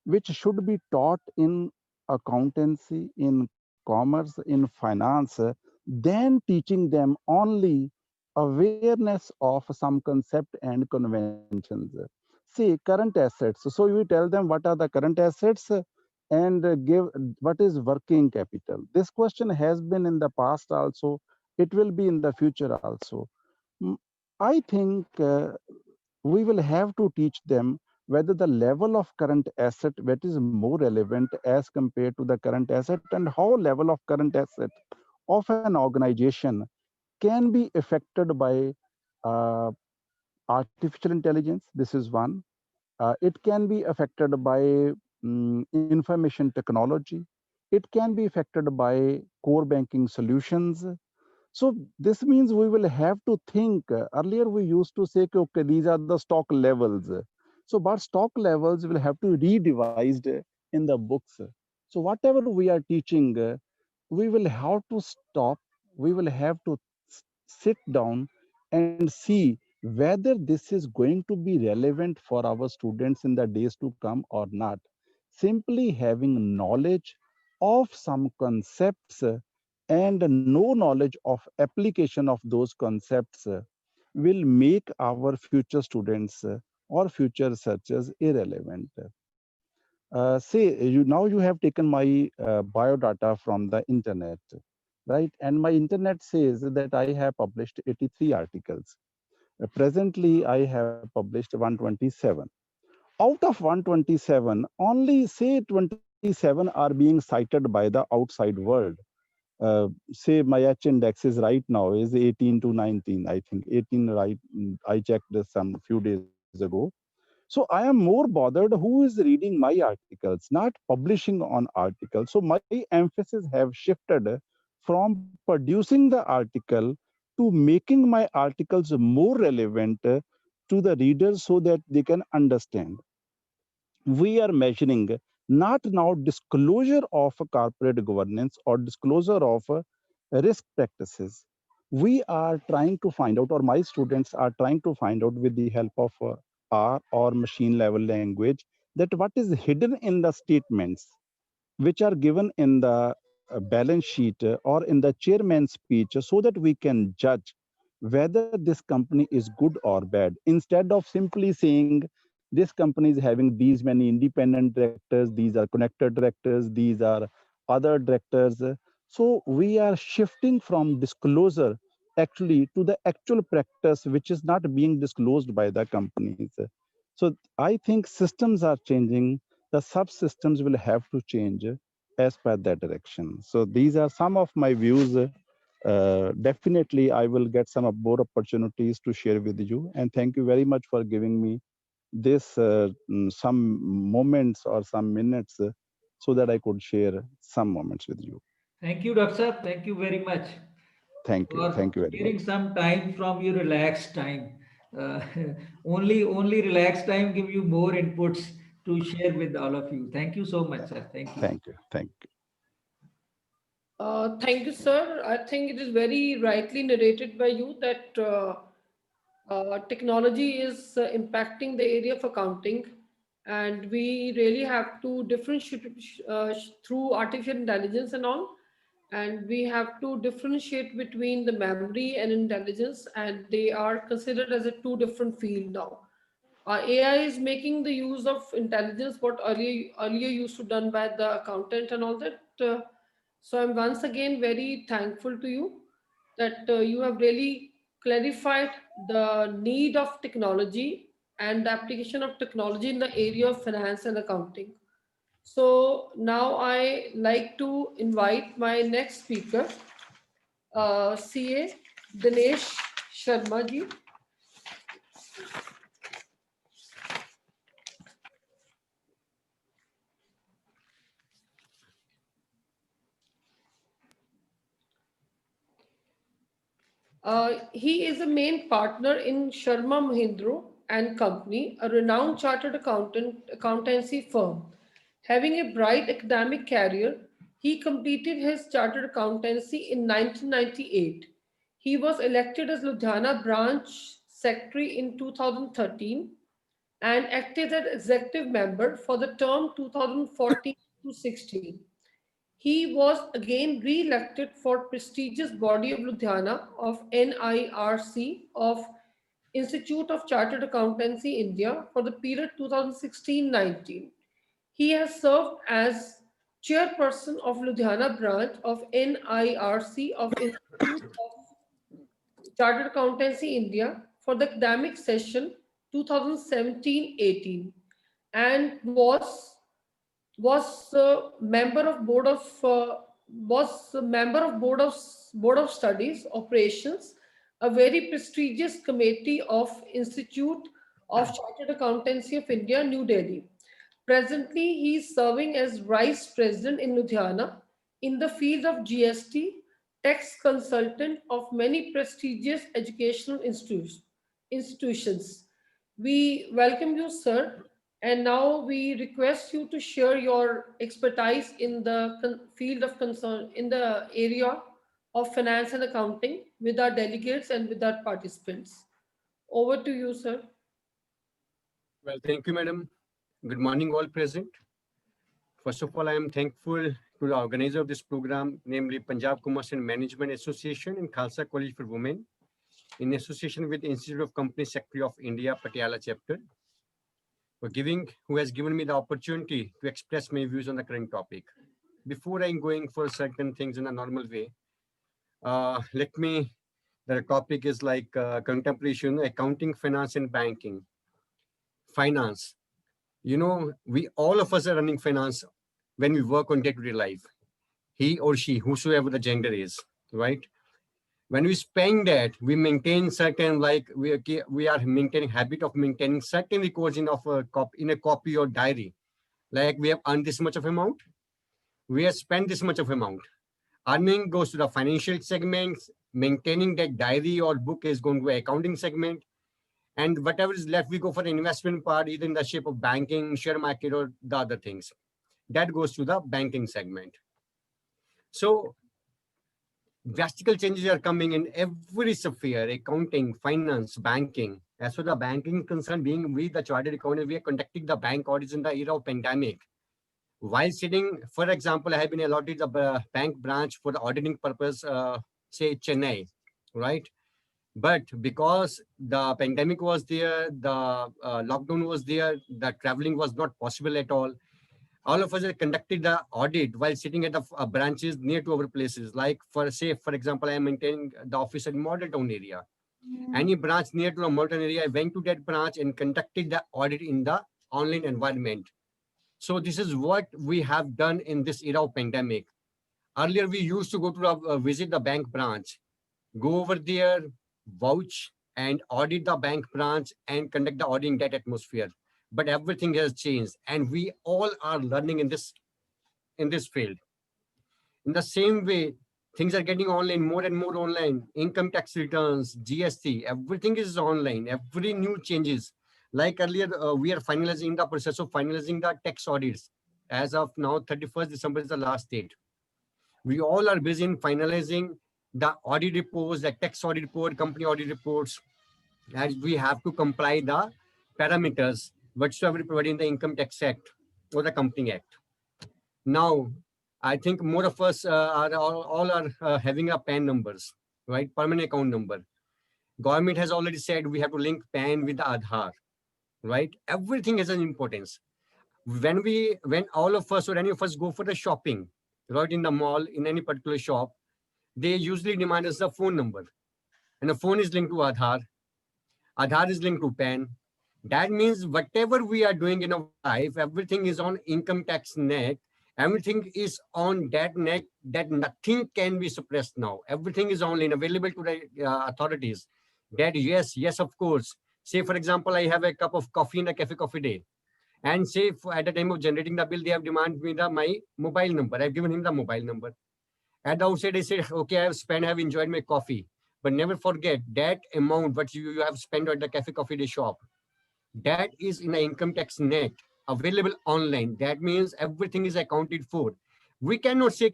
which should be taught in accountancy, in commerce, in finance, than teaching them only awareness of some concept and conventions. See, current assets. So you tell them what are the current assets and give what is working capital. This question has been in the past also. It will be in the future also. I think we will have to teach them whether the level of current asset that is more relevant as compared to the current asset, and how level of current asset of an organization can be affected by uh, artificial intelligence. This is one. It can be affected by information technology. It can be affected by core banking solutions. So this means we will have to think. Earlier we used to say, okay, these are the stock levels. So but stock levels will have to be redevised in the books. So whatever we are teaching, we will have to stop. We will have to sit down and see whether this is going to be relevant for our students in the days to come or not. Simply having knowledge of some concepts and no knowledge of application of those concepts will make our future students or future researchers irrelevant. Say now you have taken my biodata from the internet, right? And my internet says that I have published 83 articles. Presently, I have published 127. Out of 127, only say 27 are being cited by the outside world. Say my H index is right now is 18 to 19, I think 18, right? I checked this some few days ago. So I am more bothered who is reading my articles, not publishing on articles. So my emphasis have shifted from producing the article to making my articles more relevant to the readers so that they can understand. We are measuring not now disclosure of corporate governance or disclosure of risk practices. We are trying to find out, or my students are trying to find out with the help of R or machine level language, that what is hidden in the statements which are given in the balance sheet or in the chairman's speech, so that we can judge whether this company is good or bad, instead of simply saying this company is having these many independent directors, these are connected directors, these are other directors. So we are shifting from disclosure actually to the actual practice which is not being disclosed by the companies. So I think systems are changing, the subsystems will have to change as per that direction. So these are some of my views Definitely I will get some more opportunities to share with you. And thank you very much for giving me this some moments or some minutes so that I could share some moments with you. Thank you, Dr. Saab. Thank you very much Thank you. for Thank you very much. sharing some time from your relaxed time. Uh, only relaxed time give you more inputs to share with all of you. Thank you so much, sir. Thank you. Thank you. Thank you. Thank you, sir. I think it is very rightly narrated by you that technology is impacting the area of accounting, and we really have to differentiate through artificial intelligence and all. And we have to differentiate between the memory and intelligence, and they are considered as a two different field now. AI is making the use of intelligence what earlier used to done by the accountant and all that. So I'm once again very thankful to you that you have really clarified the need of technology and the application of technology in the area of finance and accounting. So now I like to invite my next speaker, CA Dinesh Sharma ji. He is a main partner in Sharma Mahindra and Company, a renowned chartered accountancy firm. Having a bright academic career, he completed his chartered accountancy in 1998. He was elected as Ludhiana branch secretary in 2013 and acted as executive member for the term 2014 to 16. He was again re-elected for prestigious body of Ludhiana of NIRC of Institute of Chartered Accountancy India for the period 2016-19. He has served as chairperson of Ludhiana branch of NIRC of Institute of Chartered Accountancy India for the academic session 2017-18 and was a member of board of studies operations, a very prestigious committee of Institute of Chartered Accountancy of India, New Delhi. Presently, he is serving as vice president in Ludhiana in the field of GST, tax consultant of many prestigious educational institutions. We welcome you, sir. And now we request you to share your expertise in the field of concern, in the area of finance and accounting with our delegates and with our participants. Over to you, sir. Well, thank you, madam. Good morning, all present. First of all, I am thankful to the organizer of this program, namely Punjab Commerce and Management Association and Khalsa College for Women, in association with Institute of Company Secretary of India, Patiala chapter, who has given me the opportunity to express my views on the current topic. Before I'm going for certain things in a normal way, the topic is like contemplation, accounting, finance, and banking. Finance. You know, all of us are running finance when we work on day-to-day life. He or she, whosoever the gender is, right? When we spend that, we maintain certain, like we are maintaining habit of maintaining certain records in a copy or diary. Like we have earned this much of amount, we have spent this much of amount. Earning goes to the financial segment, maintaining that diary or book is going to accounting segment, and whatever is left, we go for the investment part, either in the shape of banking, share market, or the other things. That goes to the banking segment. So drastic changes are coming in every sphere: accounting, finance, banking. As for the banking concern, being we the chartered accountant, we are conducting the bank audits in the era of pandemic. While sitting, for example, I have been allotted the bank branch for the auditing purpose, say Chennai, right? But because the pandemic was there, the lockdown was there, the traveling was not possible at all of us have conducted the audit while sitting at the branches near to our places. Like for example, I am maintaining the office in Model Town area. Any branch near to the Model Town area, I went to that branch and conducted the audit in the online environment. So this is what we have done in this era of pandemic. Earlier, we used to go to visit the bank branch, go over there, vouch and audit the bank branch and conduct the audit in that atmosphere. But everything has changed, and we all are learning in this field. In the same way, things are getting online, more and more online. Income tax returns, GST, everything is online. Every new changes. Like earlier, we are finalizing the process of finalizing the tax audits. As of now, 31st December is the last date. We all are busy in finalizing the audit reports, the tax audit report, company audit reports, as we have to comply the parameters whatsoever provided in the Income Tax Act or the Company Act. Now, I think more of us all are having a PAN numbers, right? Permanent account number. Government has already said we have to link PAN with the Aadhaar, right? Everything has an importance. When all of us or any of us go for the shopping, right, in the mall, in any particular shop, they usually demand us the phone number. And the phone is linked to Aadhaar. Aadhaar is linked to PAN. That means whatever we are doing in our life, everything is on income tax net. Everything is on that net, that nothing can be suppressed now. Everything is online, available to the authorities. That yes, of course. Say, for example, I have a cup of coffee in a cafe coffee day. And say at the time of generating the bill, they have demanded me my mobile number. I've given him the mobile number. At the outset, I said, okay, I have enjoyed my coffee. But never forget that amount what you have spent at the cafe coffee day shop. That is in the income tax net, available online. That means everything is accounted for. We cannot say,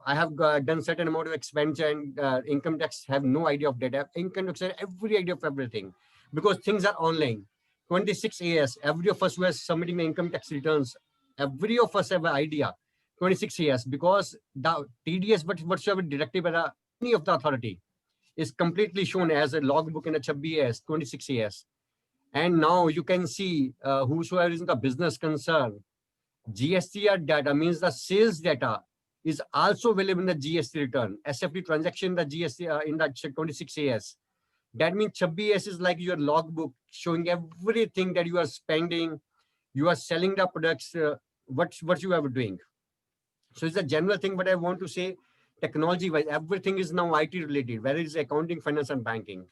I have done certain amount of expenditure and income tax have no idea of that. Income tax have every idea of everything because things are online. 26 AS, every of us who is submitting the income tax returns, every of us have an idea. 26 AS because the TDS, whatsoever directive by any of the authority is completely shown as a logbook in a 26 AS, 26 AS. And now you can see whosoever is in the business concern, GSTR data means the sales data is also available in the GST return. SFT transaction, the GST in that 26 AS. That means 26 AS is like your logbook showing everything that you are spending, you are selling the products, what you are doing. So it's a general thing, but I want to say technology-wise, everything is now IT related, whether it's accounting, finance, and banking.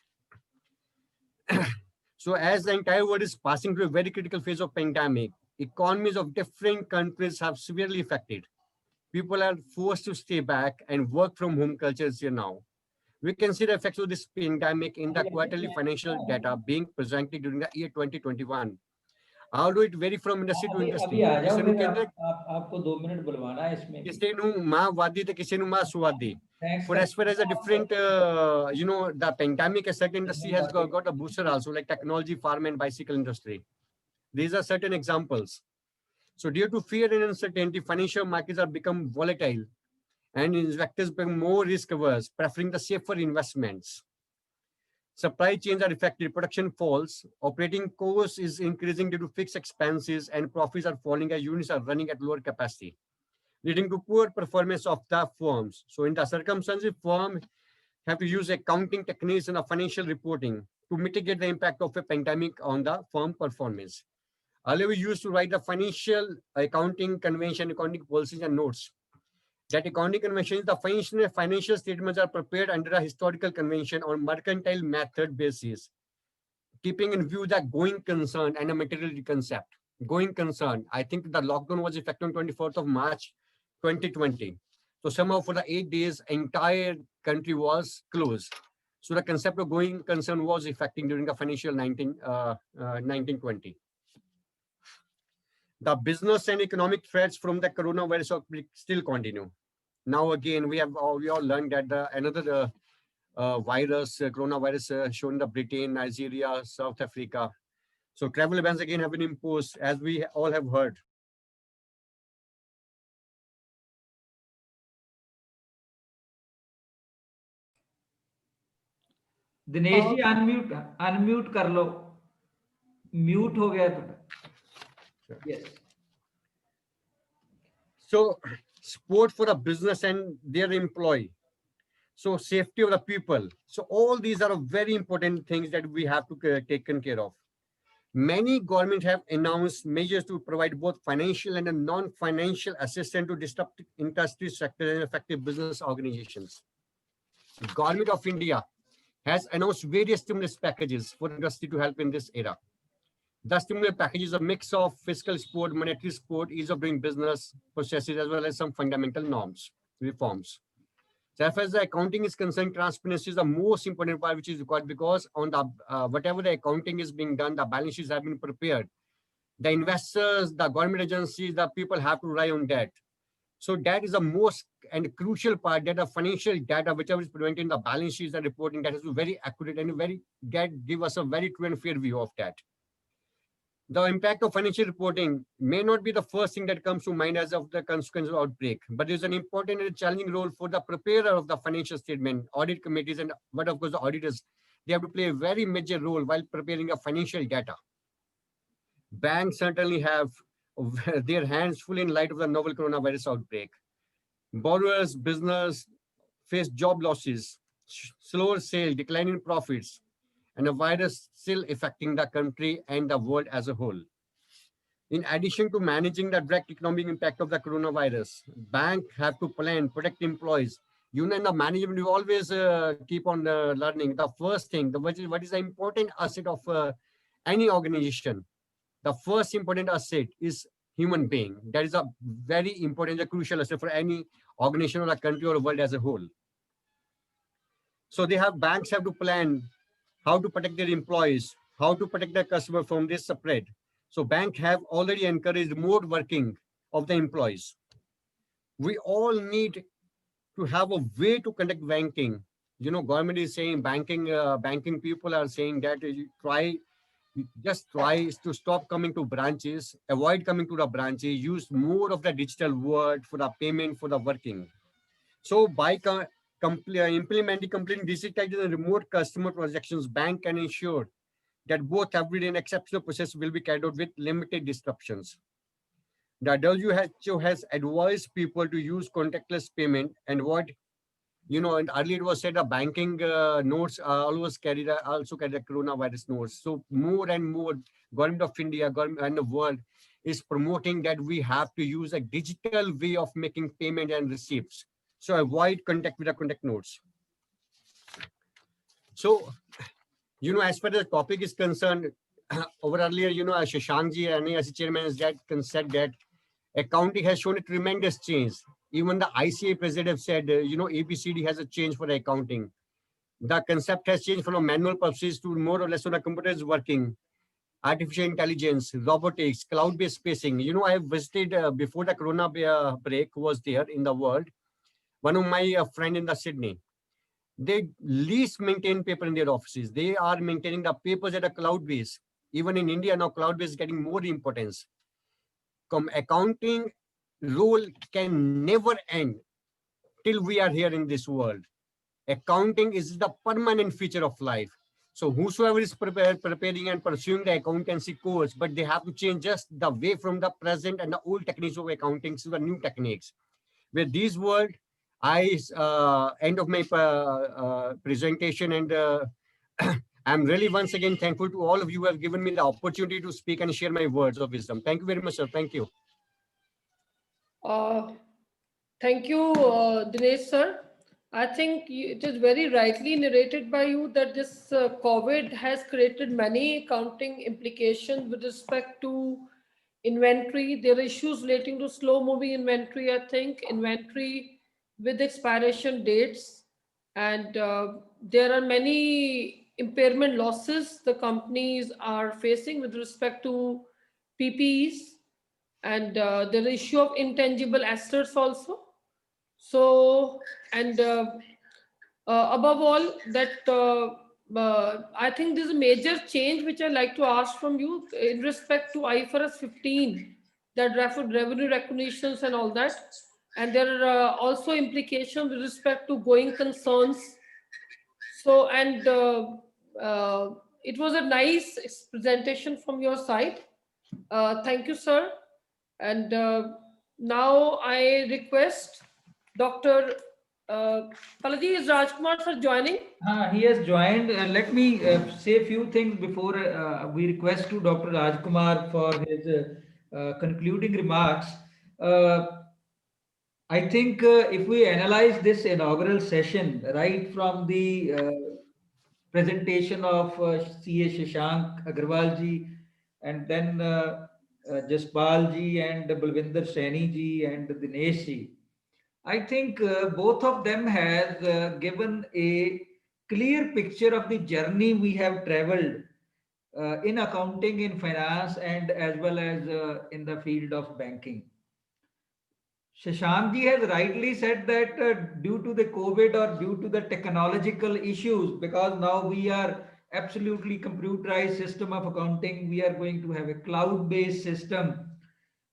So as the entire world is passing through a very critical phase of pandemic, economies of different countries have severely affected. People are forced to stay back and work from home cultures here now. We can see the effects of this pandemic in the quarterly financial data being presented during the year 2021. Although it vary from industry to industry. आपको 2 minute बुलवाना है इसमें. किसी नु माँवादी तो किसी नु माँसुवादी. For as far as a different, the pandemic, a certain industry has got a booster also, like technology, farm, and bicycle industry. These are certain examples. So due to fear and uncertainty, financial markets are become volatile, and investors become more risk averse, preferring the safer investments. Supply chains are affected, production falls, operating costs is increasing due to fixed expenses, and profits are falling as units are running at lower capacity, leading to poor performance of the firms. So in the circumstances, firms have to use accounting techniques and financial reporting to mitigate the impact of a pandemic on the firm performance. Earlier, we used to write the financial accounting convention, accounting policies and notes. That accounting convention is the financial statements are prepared under a historical convention on mercantile method basis, keeping in view the going concern and a materiality concept. Going concern, I think the lockdown was effective on 24th of March, 2020. So somehow for the 8 days, entire country was closed. So the concept of going concern was affecting during the financial 1920. The business and economic threats from the coronavirus still continue. Now again, we all learned that another virus, coronavirus, shown in the Britain, Nigeria, South Africa. So travel bans again have been imposed, as we all have heard. Dinesh ji unmute कर लो. Mute हो गया तो. Yes. So support for a business and their employee. So safety of the people. So all these are very important things that we have to take care of. Many governments have announced measures to provide both financial and a non-financial assistance to disrupt industry sectors and effective business organizations. The Government of India has announced various stimulus packages for industry to help in this era. The stimulus package is a mix of fiscal support, monetary support, ease of doing business processes, as well as some fundamental norms, reforms. So as far as the accounting is concerned, transparency is the most important part which is required, because on the whatever the accounting is being done, the balance sheets have been prepared. The investors, the government agencies, the people have to rely on that. So that is the most and crucial part, that the financial data, whichever is presented in the balance sheets and reporting, that has to be very accurate and give us a very true and fair view of that. The impact of financial reporting may not be the first thing that comes to mind as of the consequence of outbreak, but there's an important and challenging role for the preparer of the financial statement, audit committees, and what of course the auditors. They have to play a very major role while preparing a financial data. Banks certainly have their hands full in light of the novel coronavirus outbreak. Borrowers, business face job losses, slower sales, declining profits, and a virus still affecting the country and the world as a whole. In addition to managing the direct economic impact of the coronavirus, banks have to plan, protect employees. You know, in the management, you always keep on learning. The first thing, what is the important asset of any organization? The first important asset is human being. That is a very important, a crucial asset for any organization or a country or a world as a whole. So banks have to plan how to protect their employees, how to protect their customer from this spread. So banks have already encouraged remote working of the employees. We all need to have a way to conduct banking. You know, government is saying banking people are saying that just try to stop coming to branches, avoid coming to the branches, use more of the digital world for the payment, for the working. So by implementing complete digitized and remote customer transactions, bank can ensure that both everyday and exceptional process will be carried out with limited disruptions. The WHO has advised people to use contactless payment and and earlier it was said the banking notes also carry the coronavirus notes. So more and more Government of India, government and the world is promoting that we have to use a digital way of making payment and receipts. So avoid contact with the contact notes. So, as far as the topic is concerned, over earlier, Shashankji and as chairman has said that accounting has shown a tremendous change. Even the ICA president have said, ABCD has a change for the accounting. The concept has changed from manual processes to more or less on a computers working, artificial intelligence, robotics, cloud-based spacing. I have visited before the corona break was there in the world. One of my friend in the Sydney, they least maintain paper in their offices. They are maintaining the papers at a cloud base. Even in India now, cloud base is getting more importance. Accounting role can never end till we are here in this world. Accounting is the permanent feature of life. So whosoever is preparing and pursuing the accountancy course, but they have to change just the way from the present and the old techniques of accounting to the new techniques. With these words, I end of my presentation, and I'm really once again thankful to all of you who have given me the opportunity to speak and share my words of wisdom. Thank you very much, sir. Thank you. Thank you, Dinesh sir. I think it is very rightly narrated by you that this COVID has created many accounting implications with respect to inventory. There are issues relating to slow moving inventory, I think, inventory with expiration dates, and there are many impairment losses the companies are facing with respect to PPEs, and the issue of intangible assets also. So, and above all, that I think there's a major change which I'd like to ask from you in respect to IFRS 15, that revenue recognitions and all that. And there are also implications with respect to going concerns. So, and it was a nice presentation from your side. Thank you, sir. And now I request Dr. Balaji, is Rajkumar sir joining? He has joined. Let me say a few things before we request to Dr. Rajkumar for his concluding remarks. I think if we analyze this inaugural session, right from the presentation of CA Shashank Agarwal ji, and then Jaspal ji and Balwinder Saini ji and Dinesh ji, I think both of them has given a clear picture of the journey we have traveled in accounting, in finance, and as well as in the field of banking. Shashank ji has rightly said that due to the COVID or due to the technological issues, because now we are absolutely computerized system of accounting, we are going to have a cloud-based system.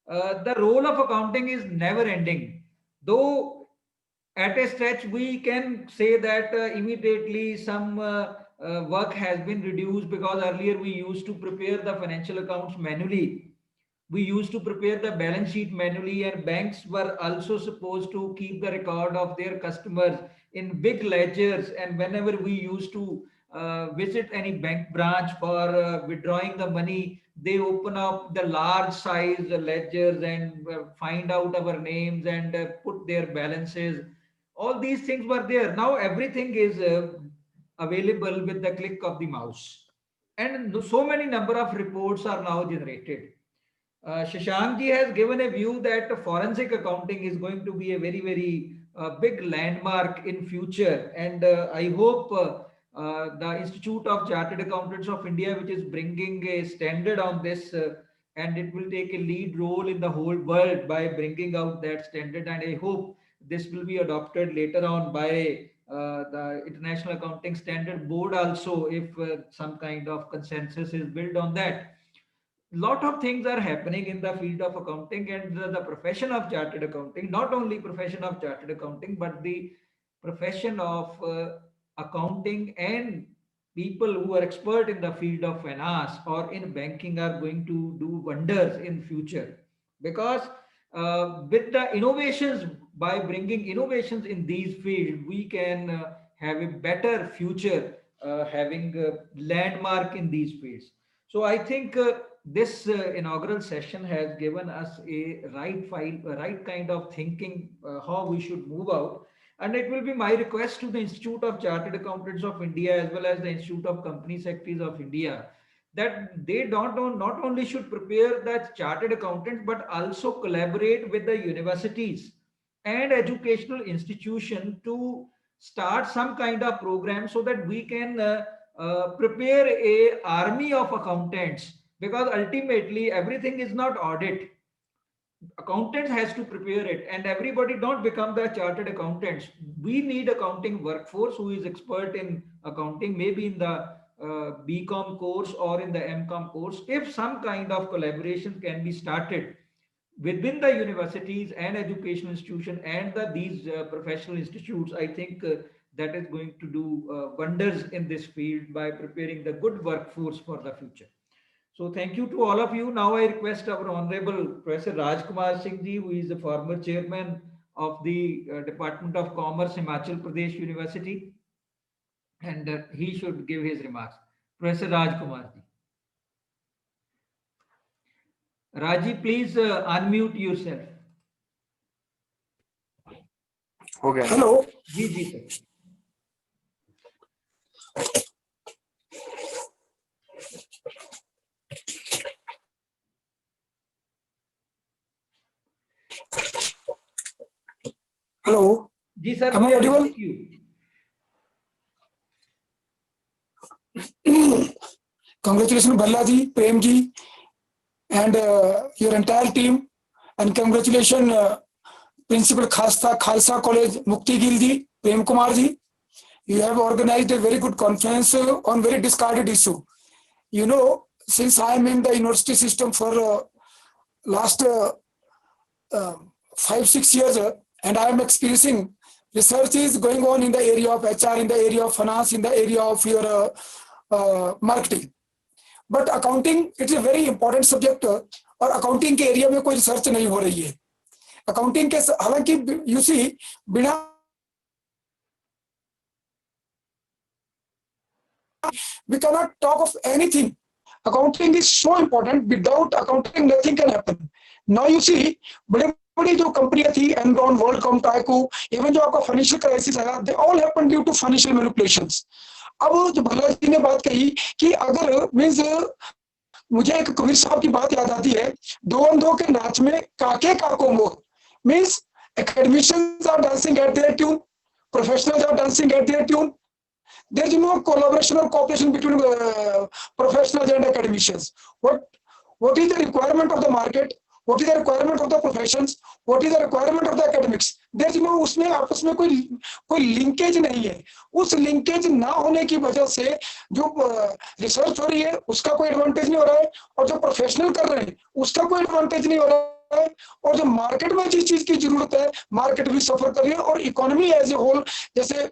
The role of accounting is never ending. Though at a stretch we can say that immediately some work has been reduced, because earlier we used to prepare the financial accounts manually. We used to prepare the balance sheet manually, and banks were also supposed to keep the record of their customers in big ledgers. And whenever we used to visit any bank branch for withdrawing the money, they open up the large size ledgers and find out our names and put their balances. All these things were there. Now everything is available with the click of the mouse, and so many number of reports are now generated. Shashank ji has given a view that forensic accounting is going to be a very, very big landmark in future. And I hope the Institute of Chartered Accountants of India, which is bringing a standard on this, and it will take a lead role in the whole world by bringing out that standard. And I hope this will be adopted later on by the International Accounting Standard Board also, if some kind of consensus is built on that. Lot of things are happening in the field of accounting, and the profession of chartered accounting, not only profession of chartered accounting, but the profession of accounting and people who are expert in the field of finance or in banking are going to do wonders in future. Because with the innovations, by bringing innovations in these fields, we can have a better future, having a landmark in these fields. So I think this inaugural session has given us a right kind of thinking how we should move out. And it will be my request to the Institute of Chartered Accountants of India as well as the Institute of Company Secretaries of India, that they not only should prepare the chartered accountants, but also collaborate with the universities and educational institution to start some kind of program so that we can prepare a army of accountants, because ultimately everything is not audit. Accountants has to prepare it, and everybody don't become the chartered accountants. We need accounting workforce who is expert in accounting, maybe in the BCom course or in the MCom course. If some kind of collaboration can be started within the universities and educational institution and these professional institutes, I think that is going to do wonders in this field by preparing the good workforce for the future. So thank you to all of you. Now I request our Honorable Professor Rajkumar Singh ji, who is the former chairman of the Department of Commerce, Himachal Pradesh University, and he should give his remarks. Professor Rajkumar ji. Raji, please unmute yourself. Okay. Hello. Ji, ji, sir. Hello. Ji, sir. Am I audible? Congratulations, Bhalla ji, Prem ji, and your entire team. And congratulations, Principal Khalsa College, Mukti Gil ji, Prem Kumar ji. You have organized a very good conference on very discarded issue. You know, since I am in the university system for last 5-6 years, and I am experiencing research is going on in the area of HR, in the area of finance, in the area of your marketing. But accounting, it's a very important subject. और accounting के area में कोई research नहीं हो रही है. Accounting के हालांकि you see बिना we cannot talk of anything. Accounting is so important. Without accounting, nothing can happen. Now you see, बड़ी जो कंपनियां थी, एनरॉन, वर्ल्डकॉम, टाइको, इवन जो आपका फाइनेंशियल क्राइसिस आया, they all happened due to financial manipulations. अब जो भल्ला जी ने बात कही कि अगर मींस, मुझे एक कबीर साहब की बात याद आती है, दो अंधों के नाच में काके काको मोर. Means academicians are dancing at their tune, professionals are dancing at their tune. There is no collaboration or cooperation between professionals and academicians. What is the requirement of the market? What is the requirement of the professions? What is the requirement of the academics? There is no, उसमें आपस में कोई linkage नहीं है. उस linkage ना होने की वजह से जो रिसर्च हो रही है उसका कोई एडवांटेज नहीं हो रहा है, और जो प्रोफेशनल कर रहे हैं उसका कोई एडवांटेज नहीं हो रहा है, और जो मार्केट में जिस चीज की जरूरत है मार्केट भी सफर कर रही है, और इकोनॉमी एज ए होल, जैसे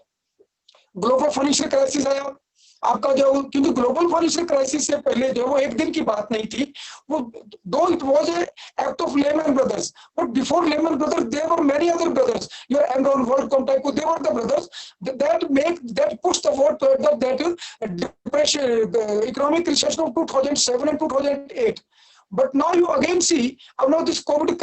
ग्लोबल फाइनेंशियल क्राइसिस आया आपका जो, क्योंकि ग्लोबल फाइनेंशियल क्राइसिस से पहले जो वो एक दिन की बात नहीं थी, वो दो it was a act of Lehman Brothers, but before Lehman Brothers there were many other brothers, your Enron, WorldCom, Tyco, they were the brothers that pushed the world toward that depression, the economic recession of 2007 and 2008. But now you again see, अब now this COVID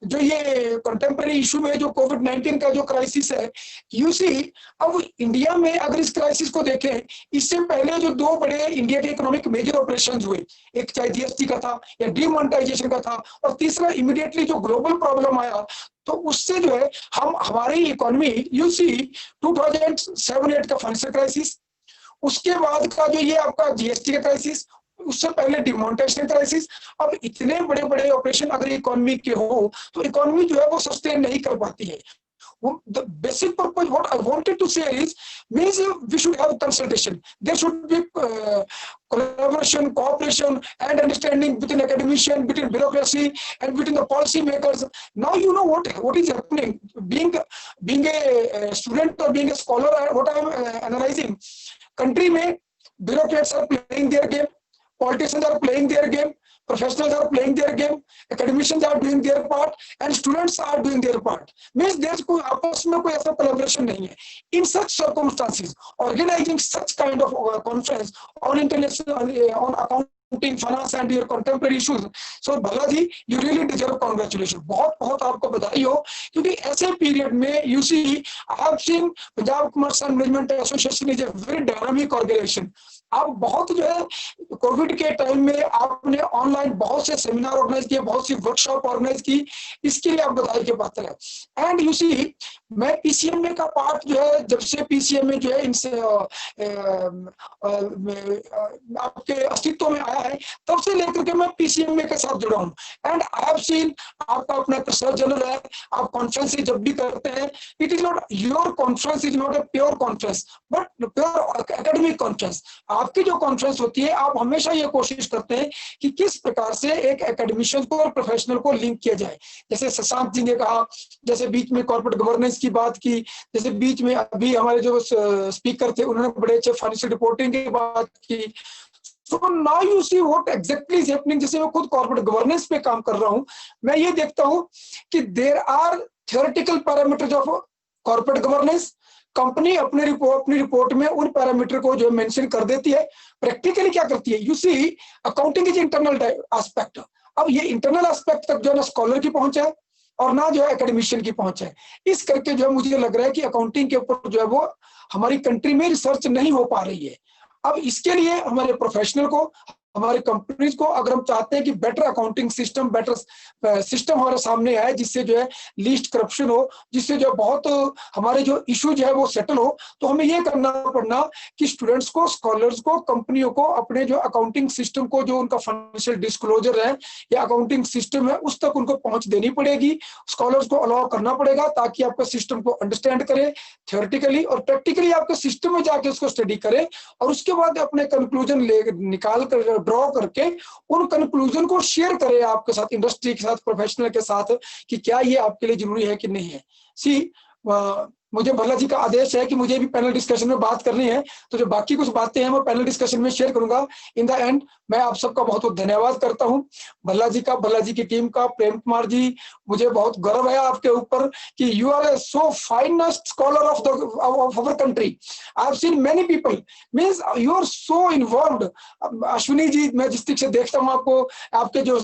जो ये contemporary issue में जो COVID-19 का जो crisis है, you see अब India में अगर इस क्राइसिस को देखें, इससे पहले जो दो बड़े इंडिया के इकोनॉमिक मेजर ऑपरेशंस हुए, एक चाहे जीएसटी का था या डीमोनेटाइजेशन का था, और तीसरा इमीडिएटली जो ग्लोबल प्रॉब्लम आया, तो उससे जो है हमारी इकोनॉमी, यू सी 2007-8 का फाइनेंशियल क्राइसिस, उसके बाद का जो ये आपका जीएसटी का क्राइसिस, उससे पहले डिमोनेटाइजेशन क्राइसिस, अब इतने बड़े बड़े ऑपरेशन अगर इकोनॉमी के हो तो इकोनॉमी जो है वो सस्टेन नहीं कर पाती है. The basic purpose what I wanted to say is means we should have consultation. There should be collaboration, cooperation, and understanding between academician, between bureaucracy, and between the policy makers. Now you know what is happening. Being a student or being a scholar, what I am analyzing, country में bureaucrats are playing their game, politicians are playing their game, professionals are playing their game, academicians are doing their part, and students are doing their part. Means there's कोई आपस में कोई ऐसा collaboration नहीं है. In such circumstances, organizing such kind of conference on international, on accounting, finance and your contemporary issues. So Bhalla ji, you really deserve congratulations. बहुत बहुत आपको बधाई हो, क्योंकि ऐसे पीरियड में you see, I have seen Punjab Commerce and Management Association is a very dynamic organization. आप बहुत जो है कोविड के टाइम में आपने ऑनलाइन बहुत से सेमिनार ऑर्गेनाइज किए, बहुत सी वर्कशॉप ऑर्गेनाइज की, इसके लिए आप बधाई के पात्र हैं. एंड यू सी, मैं पीसीएमए का पार्ट जो है, जब से पीसीएमए जो है इनसे आपके अस्तित्व में आया है, तब से लेकर के मैं पीसीएमए के साथ जुड़ा हूँ. एंड आई हैव सीन, आपका अपना रिसर्च जर्नल है, आप कॉन्फ्रेंस जब भी करते हैं, it is not your conference, is not a pure conference but pure academic conference. आपकी जो कॉन्फ्रेंस होती है, आप हमेशा ये कोशिश करते हैं कि किस प्रकार से एक एकेडमिशियन को और प्रोफेशनल को लिंक किया जाए. जैसे शशांक जी ने कहा, जैसे बीच में कॉर्पोरेट गवर्नेंस की बात की, जैसे बीच में अभी हमारे जो स्पीकर थे उन्होंने बड़े अच्छे फाइनेंशियल रिपोर्टिंग की बात की. So now you see what exactly is happening. जैसे मैं खुद कॉर्पोरेट गवर्नेंस पे काम कर रहा हूँ, मैं ये देखता हूँ कि there are theoretical parameters of corporate governance. Company अपनी रिपोर्ट में उन पैरामीटर को जो मेंशन कर देती है, प्रैक्टिकली क्या करती है. You see, accounting is internal aspect. अब ये इंटरनल एस्पेक्ट तक जो है ना स्कॉलर की पहुंच है और ना जो है एकेडमिशियन की पहुंच है. इस करके जो है मुझे लग रहा है कि अकाउंटिंग के ऊपर जो है वो हमारी कंट्री में रिसर्च नहीं हो पा रही है. अब इसके लिए हमारे प्रोफेशनल को, हमारी कंपनीज को, अगर हम चाहते हैं कि better accounting system, better system हमारे सामने आए, जिससे जो है लीस्ट करप्शन हो, जिससे जो बहुत हमारे जो इशू जो है वो सेटल हो, तो हमें ये करना पड़ना कि स्टूडेंट्स को, स्कॉलर्स को, कंपनियों को अपने जो अकाउंटिंग सिस्टम को, जो उनका फाइनेंशियल डिस्क्लोजर है या अकाउंटिंग सिस्टम है, उस तक उनको पहुंच देनी पड़ेगी. स्कॉलर्स को अलाउ करना पड़ेगा ताकि आपका सिस्टम को अंडरस्टैंड करे थियोरेटिकली और प्रैक्टिकली, आपके सिस्टम में जाके उसको स्टडी करे और उसके बाद अपने कंक्लूजन निकाल कर, ड्रॉ करके उन कंक्लूजन को शेयर करें आपके साथ, इंडस्ट्री के साथ, प्रोफेशनल के साथ, कि क्या ये आपके लिए जरूरी है कि नहीं है. सी, मुझे भल्ला जी का आदेश है कि मुझे भी पैनल डिस्कशन में बात करनी है, तो जो बाकी कुछ बातें हैं मैं पैनल डिस्कशन में शेयर करूंगा। इन द एंड मैं आप सबका बहुत बहुत धन्यवाद करता हूं, भल्ला जी का, भल्ला जी की टीम का। प्रेम कुमार जी, मुझे बहुत गर्व है आपके ऊपर कि you are a so finest scholar of our country. I have seen many people, means you are so involved. Ashwini ji, मैं जिस तरीके से देखता हूं आपको, आपके जो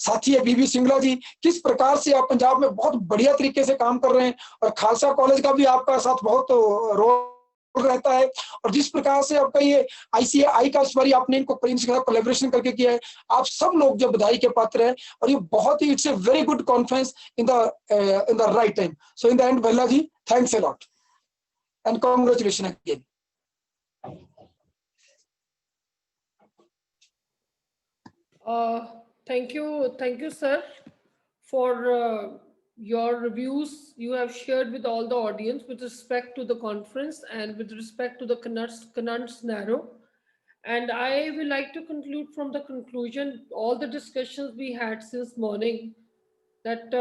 साथी है बीबी सिंगला जी, किस प्रकार से आप पंजाब में बहुत बढ़िया तरीके से काम कर रहे हैं, और खालसा कॉलेज का भी आपका साथ बहुत रोल रहता है। और जिस प्रकार से आपका ये ICAI का इस बार आपने इनको प्रिंस के साथ कोलैबोरेशन करके किया है, आप सब लोग जो बधाई के पात्र हैं। और ये बहुत ही, it's a very good conference in the right time. So in the end, Bhalla ji, thanks a lot and congratulation again. Thank you, sir, for your reviews you have shared with all the audience with respect to the conference and with respect to the Kannada scenario. And I will like to conclude from the conclusion, all the discussions we had since morning, that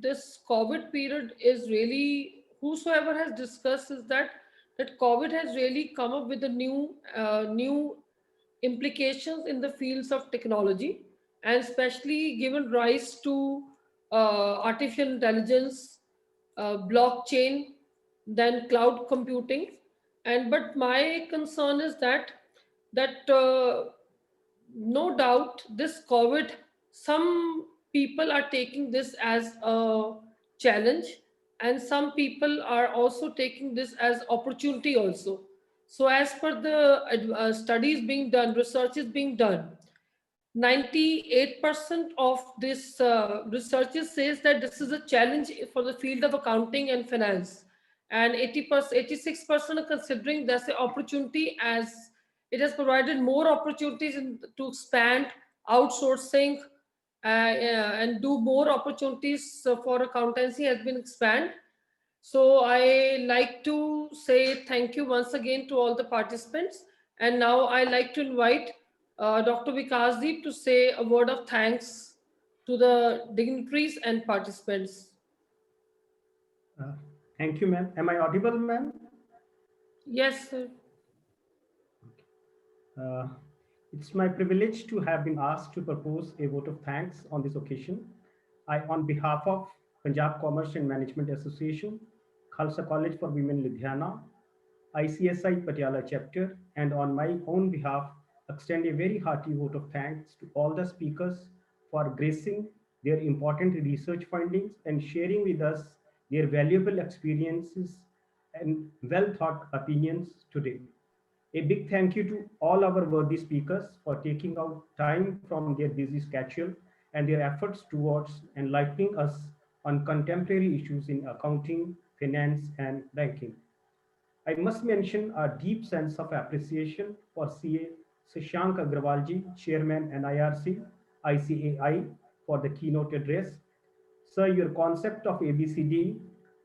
this COVID period is really, whosoever has discussed is that COVID has really come up with a new implications in the fields of technology, and especially given rise to artificial intelligence, blockchain, then cloud computing. And but my concern is that no doubt this COVID, some people are taking this as a challenge, and some people are also taking this as opportunity also. So as per the studies being done, research is being done, 98% of this researches says that this is a challenge for the field of accounting and finance, and 80%, 86% are considering that's an opportunity, as it has provided more opportunities to expand outsourcing, and do more opportunities for accountancy has been expanded. So I like to say thank you once again to all the participants. And now I like to invite Dr. Vikasdeep to say a word of thanks to the dignitaries and participants. Thank you, ma'am. Am I audible, ma'am? Yes, sir. It's my privilege to have been asked to propose a vote of thanks on this occasion. I, on behalf of Punjab Commerce and Management Association, Khalsa College for Women Ludhiana, ICSI Patiala chapter, and on my own behalf, extend a very hearty vote of thanks to all the speakers for gracing their important research findings and sharing with us their valuable experiences and well thought opinions today. A big thank you to all our worthy speakers for taking out time from their busy schedule and their efforts towards enlightening us on contemporary issues in accounting, finance, and banking. I must mention a deep sense of appreciation for CA Sashank Agrawalji, Chairman NIRC, ICAI, for the keynote address. Sir, your concept of ABCD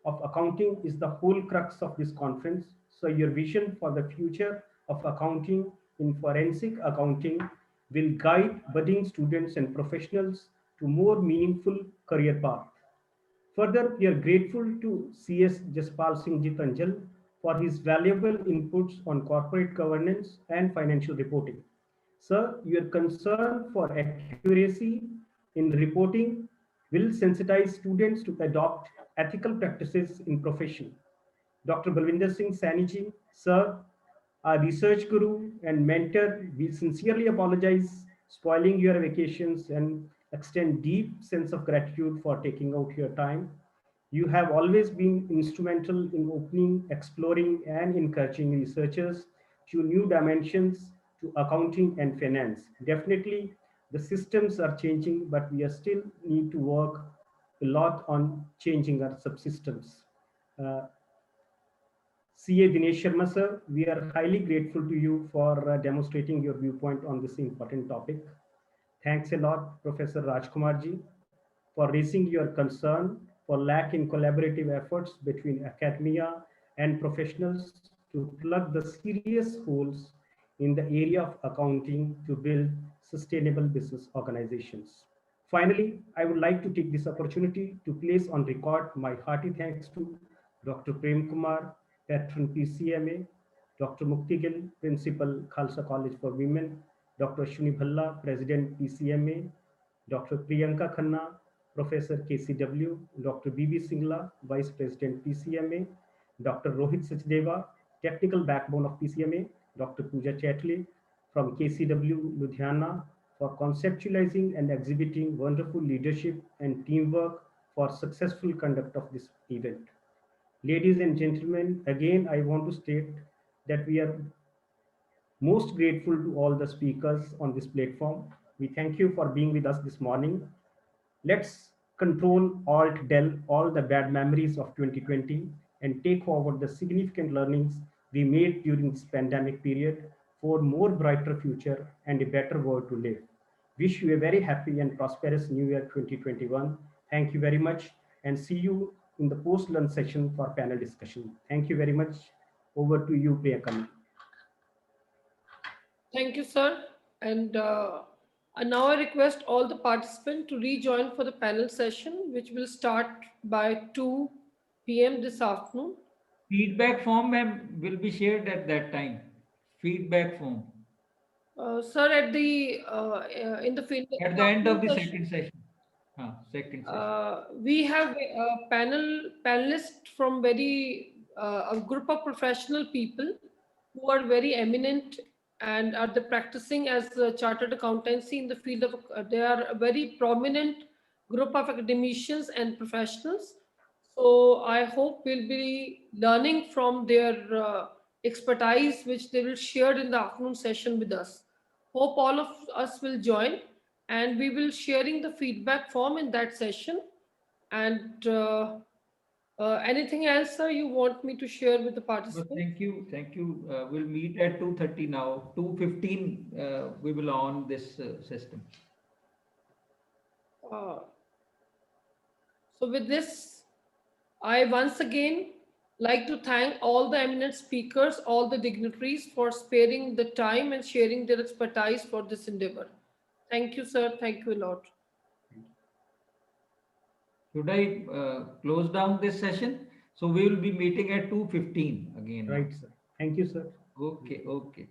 of accounting is the whole crux of this conference. So your vision for the future of accounting in forensic accounting will guide budding students and professionals to more meaningful career path. Further, we are grateful to CS Jaspal Singh Jitanjal for his valuable inputs on corporate governance and financial reporting. Sir, your concern for accuracy in reporting will sensitize students to adopt ethical practices in profession. Dr. Balwinder Singh Saniji, sir, our research guru and mentor, we sincerely apologize spoiling your vacations and extend deep sense of gratitude for taking out your time. You have always been instrumental in opening, exploring, and encouraging researchers to new dimensions to accounting and finance. Definitely, the systems are changing, but we are still need to work a lot on changing our subsystems. CA Dinesh Sharma sir, we are highly grateful to you for demonstrating your viewpoint on this important topic. Thanks a lot, Professor Rajkumar ji, for raising your concern for lack in collaborative efforts between academia and professionals to plug the serious holes in the area of accounting to build sustainable business organizations. Finally, I would like to take this opportunity to place on record my hearty thanks to Dr. Prem Kumar, Patron PCMA, Dr. Mukti Gill, Principal, Khalsa College for Women, Dr. Shuni Bhalla, President PCMA, Dr. Priyanka Khanna, Professor KCW, Dr. BB Singla, Vice President PCMA, Dr. Rohit Sachdeva, Technical Backbone of PCMA, Dr. Pooja Chatli from KCW Ludhiana for conceptualizing and exhibiting wonderful leadership and teamwork for successful conduct of this event. Ladies and gentlemen, again, I want to state that we are most grateful to all the speakers on this platform. We thank you for being with us this morning. Let's control, alt, del all the bad memories of 2020 and take forward the significant learnings we made during this pandemic period for more brighter future and a better world to live. Wish you a very happy and prosperous New Year 2021. Thank you very much and see you in the post-lunch session for panel discussion. Thank you very much. Over to you, Priyanka. Thank you, sir. And now I request all the participants to rejoin for the panel session, which will start by 2 p.m. this afternoon. Feedback form, ma'am, will be shared at that time. Feedback form. Sir, at the in the field At the end of the second session. Second session. We have a panelists from a group of professional people who are very eminent and are the practicing as chartered accountancy in the field of, they are a very prominent group of academicians and professionals. So I hope we'll be learning from their expertise, which they will share in the afternoon session with us. Hope all of us will join, and we will sharing the feedback form in that session. And anything else, sir, you want me to share with the participants? Thank you. Thank you. We'll meet at 2:30 now. 2:15, we will on this system. So with this, I once again like to thank all the eminent speakers, all the dignitaries for sparing the time and sharing their expertise for this endeavor. Thank you, sir. Thank you a lot. Should I close down this session? So we will be meeting at 2:15 again. Right, sir. Thank you, sir. Okay.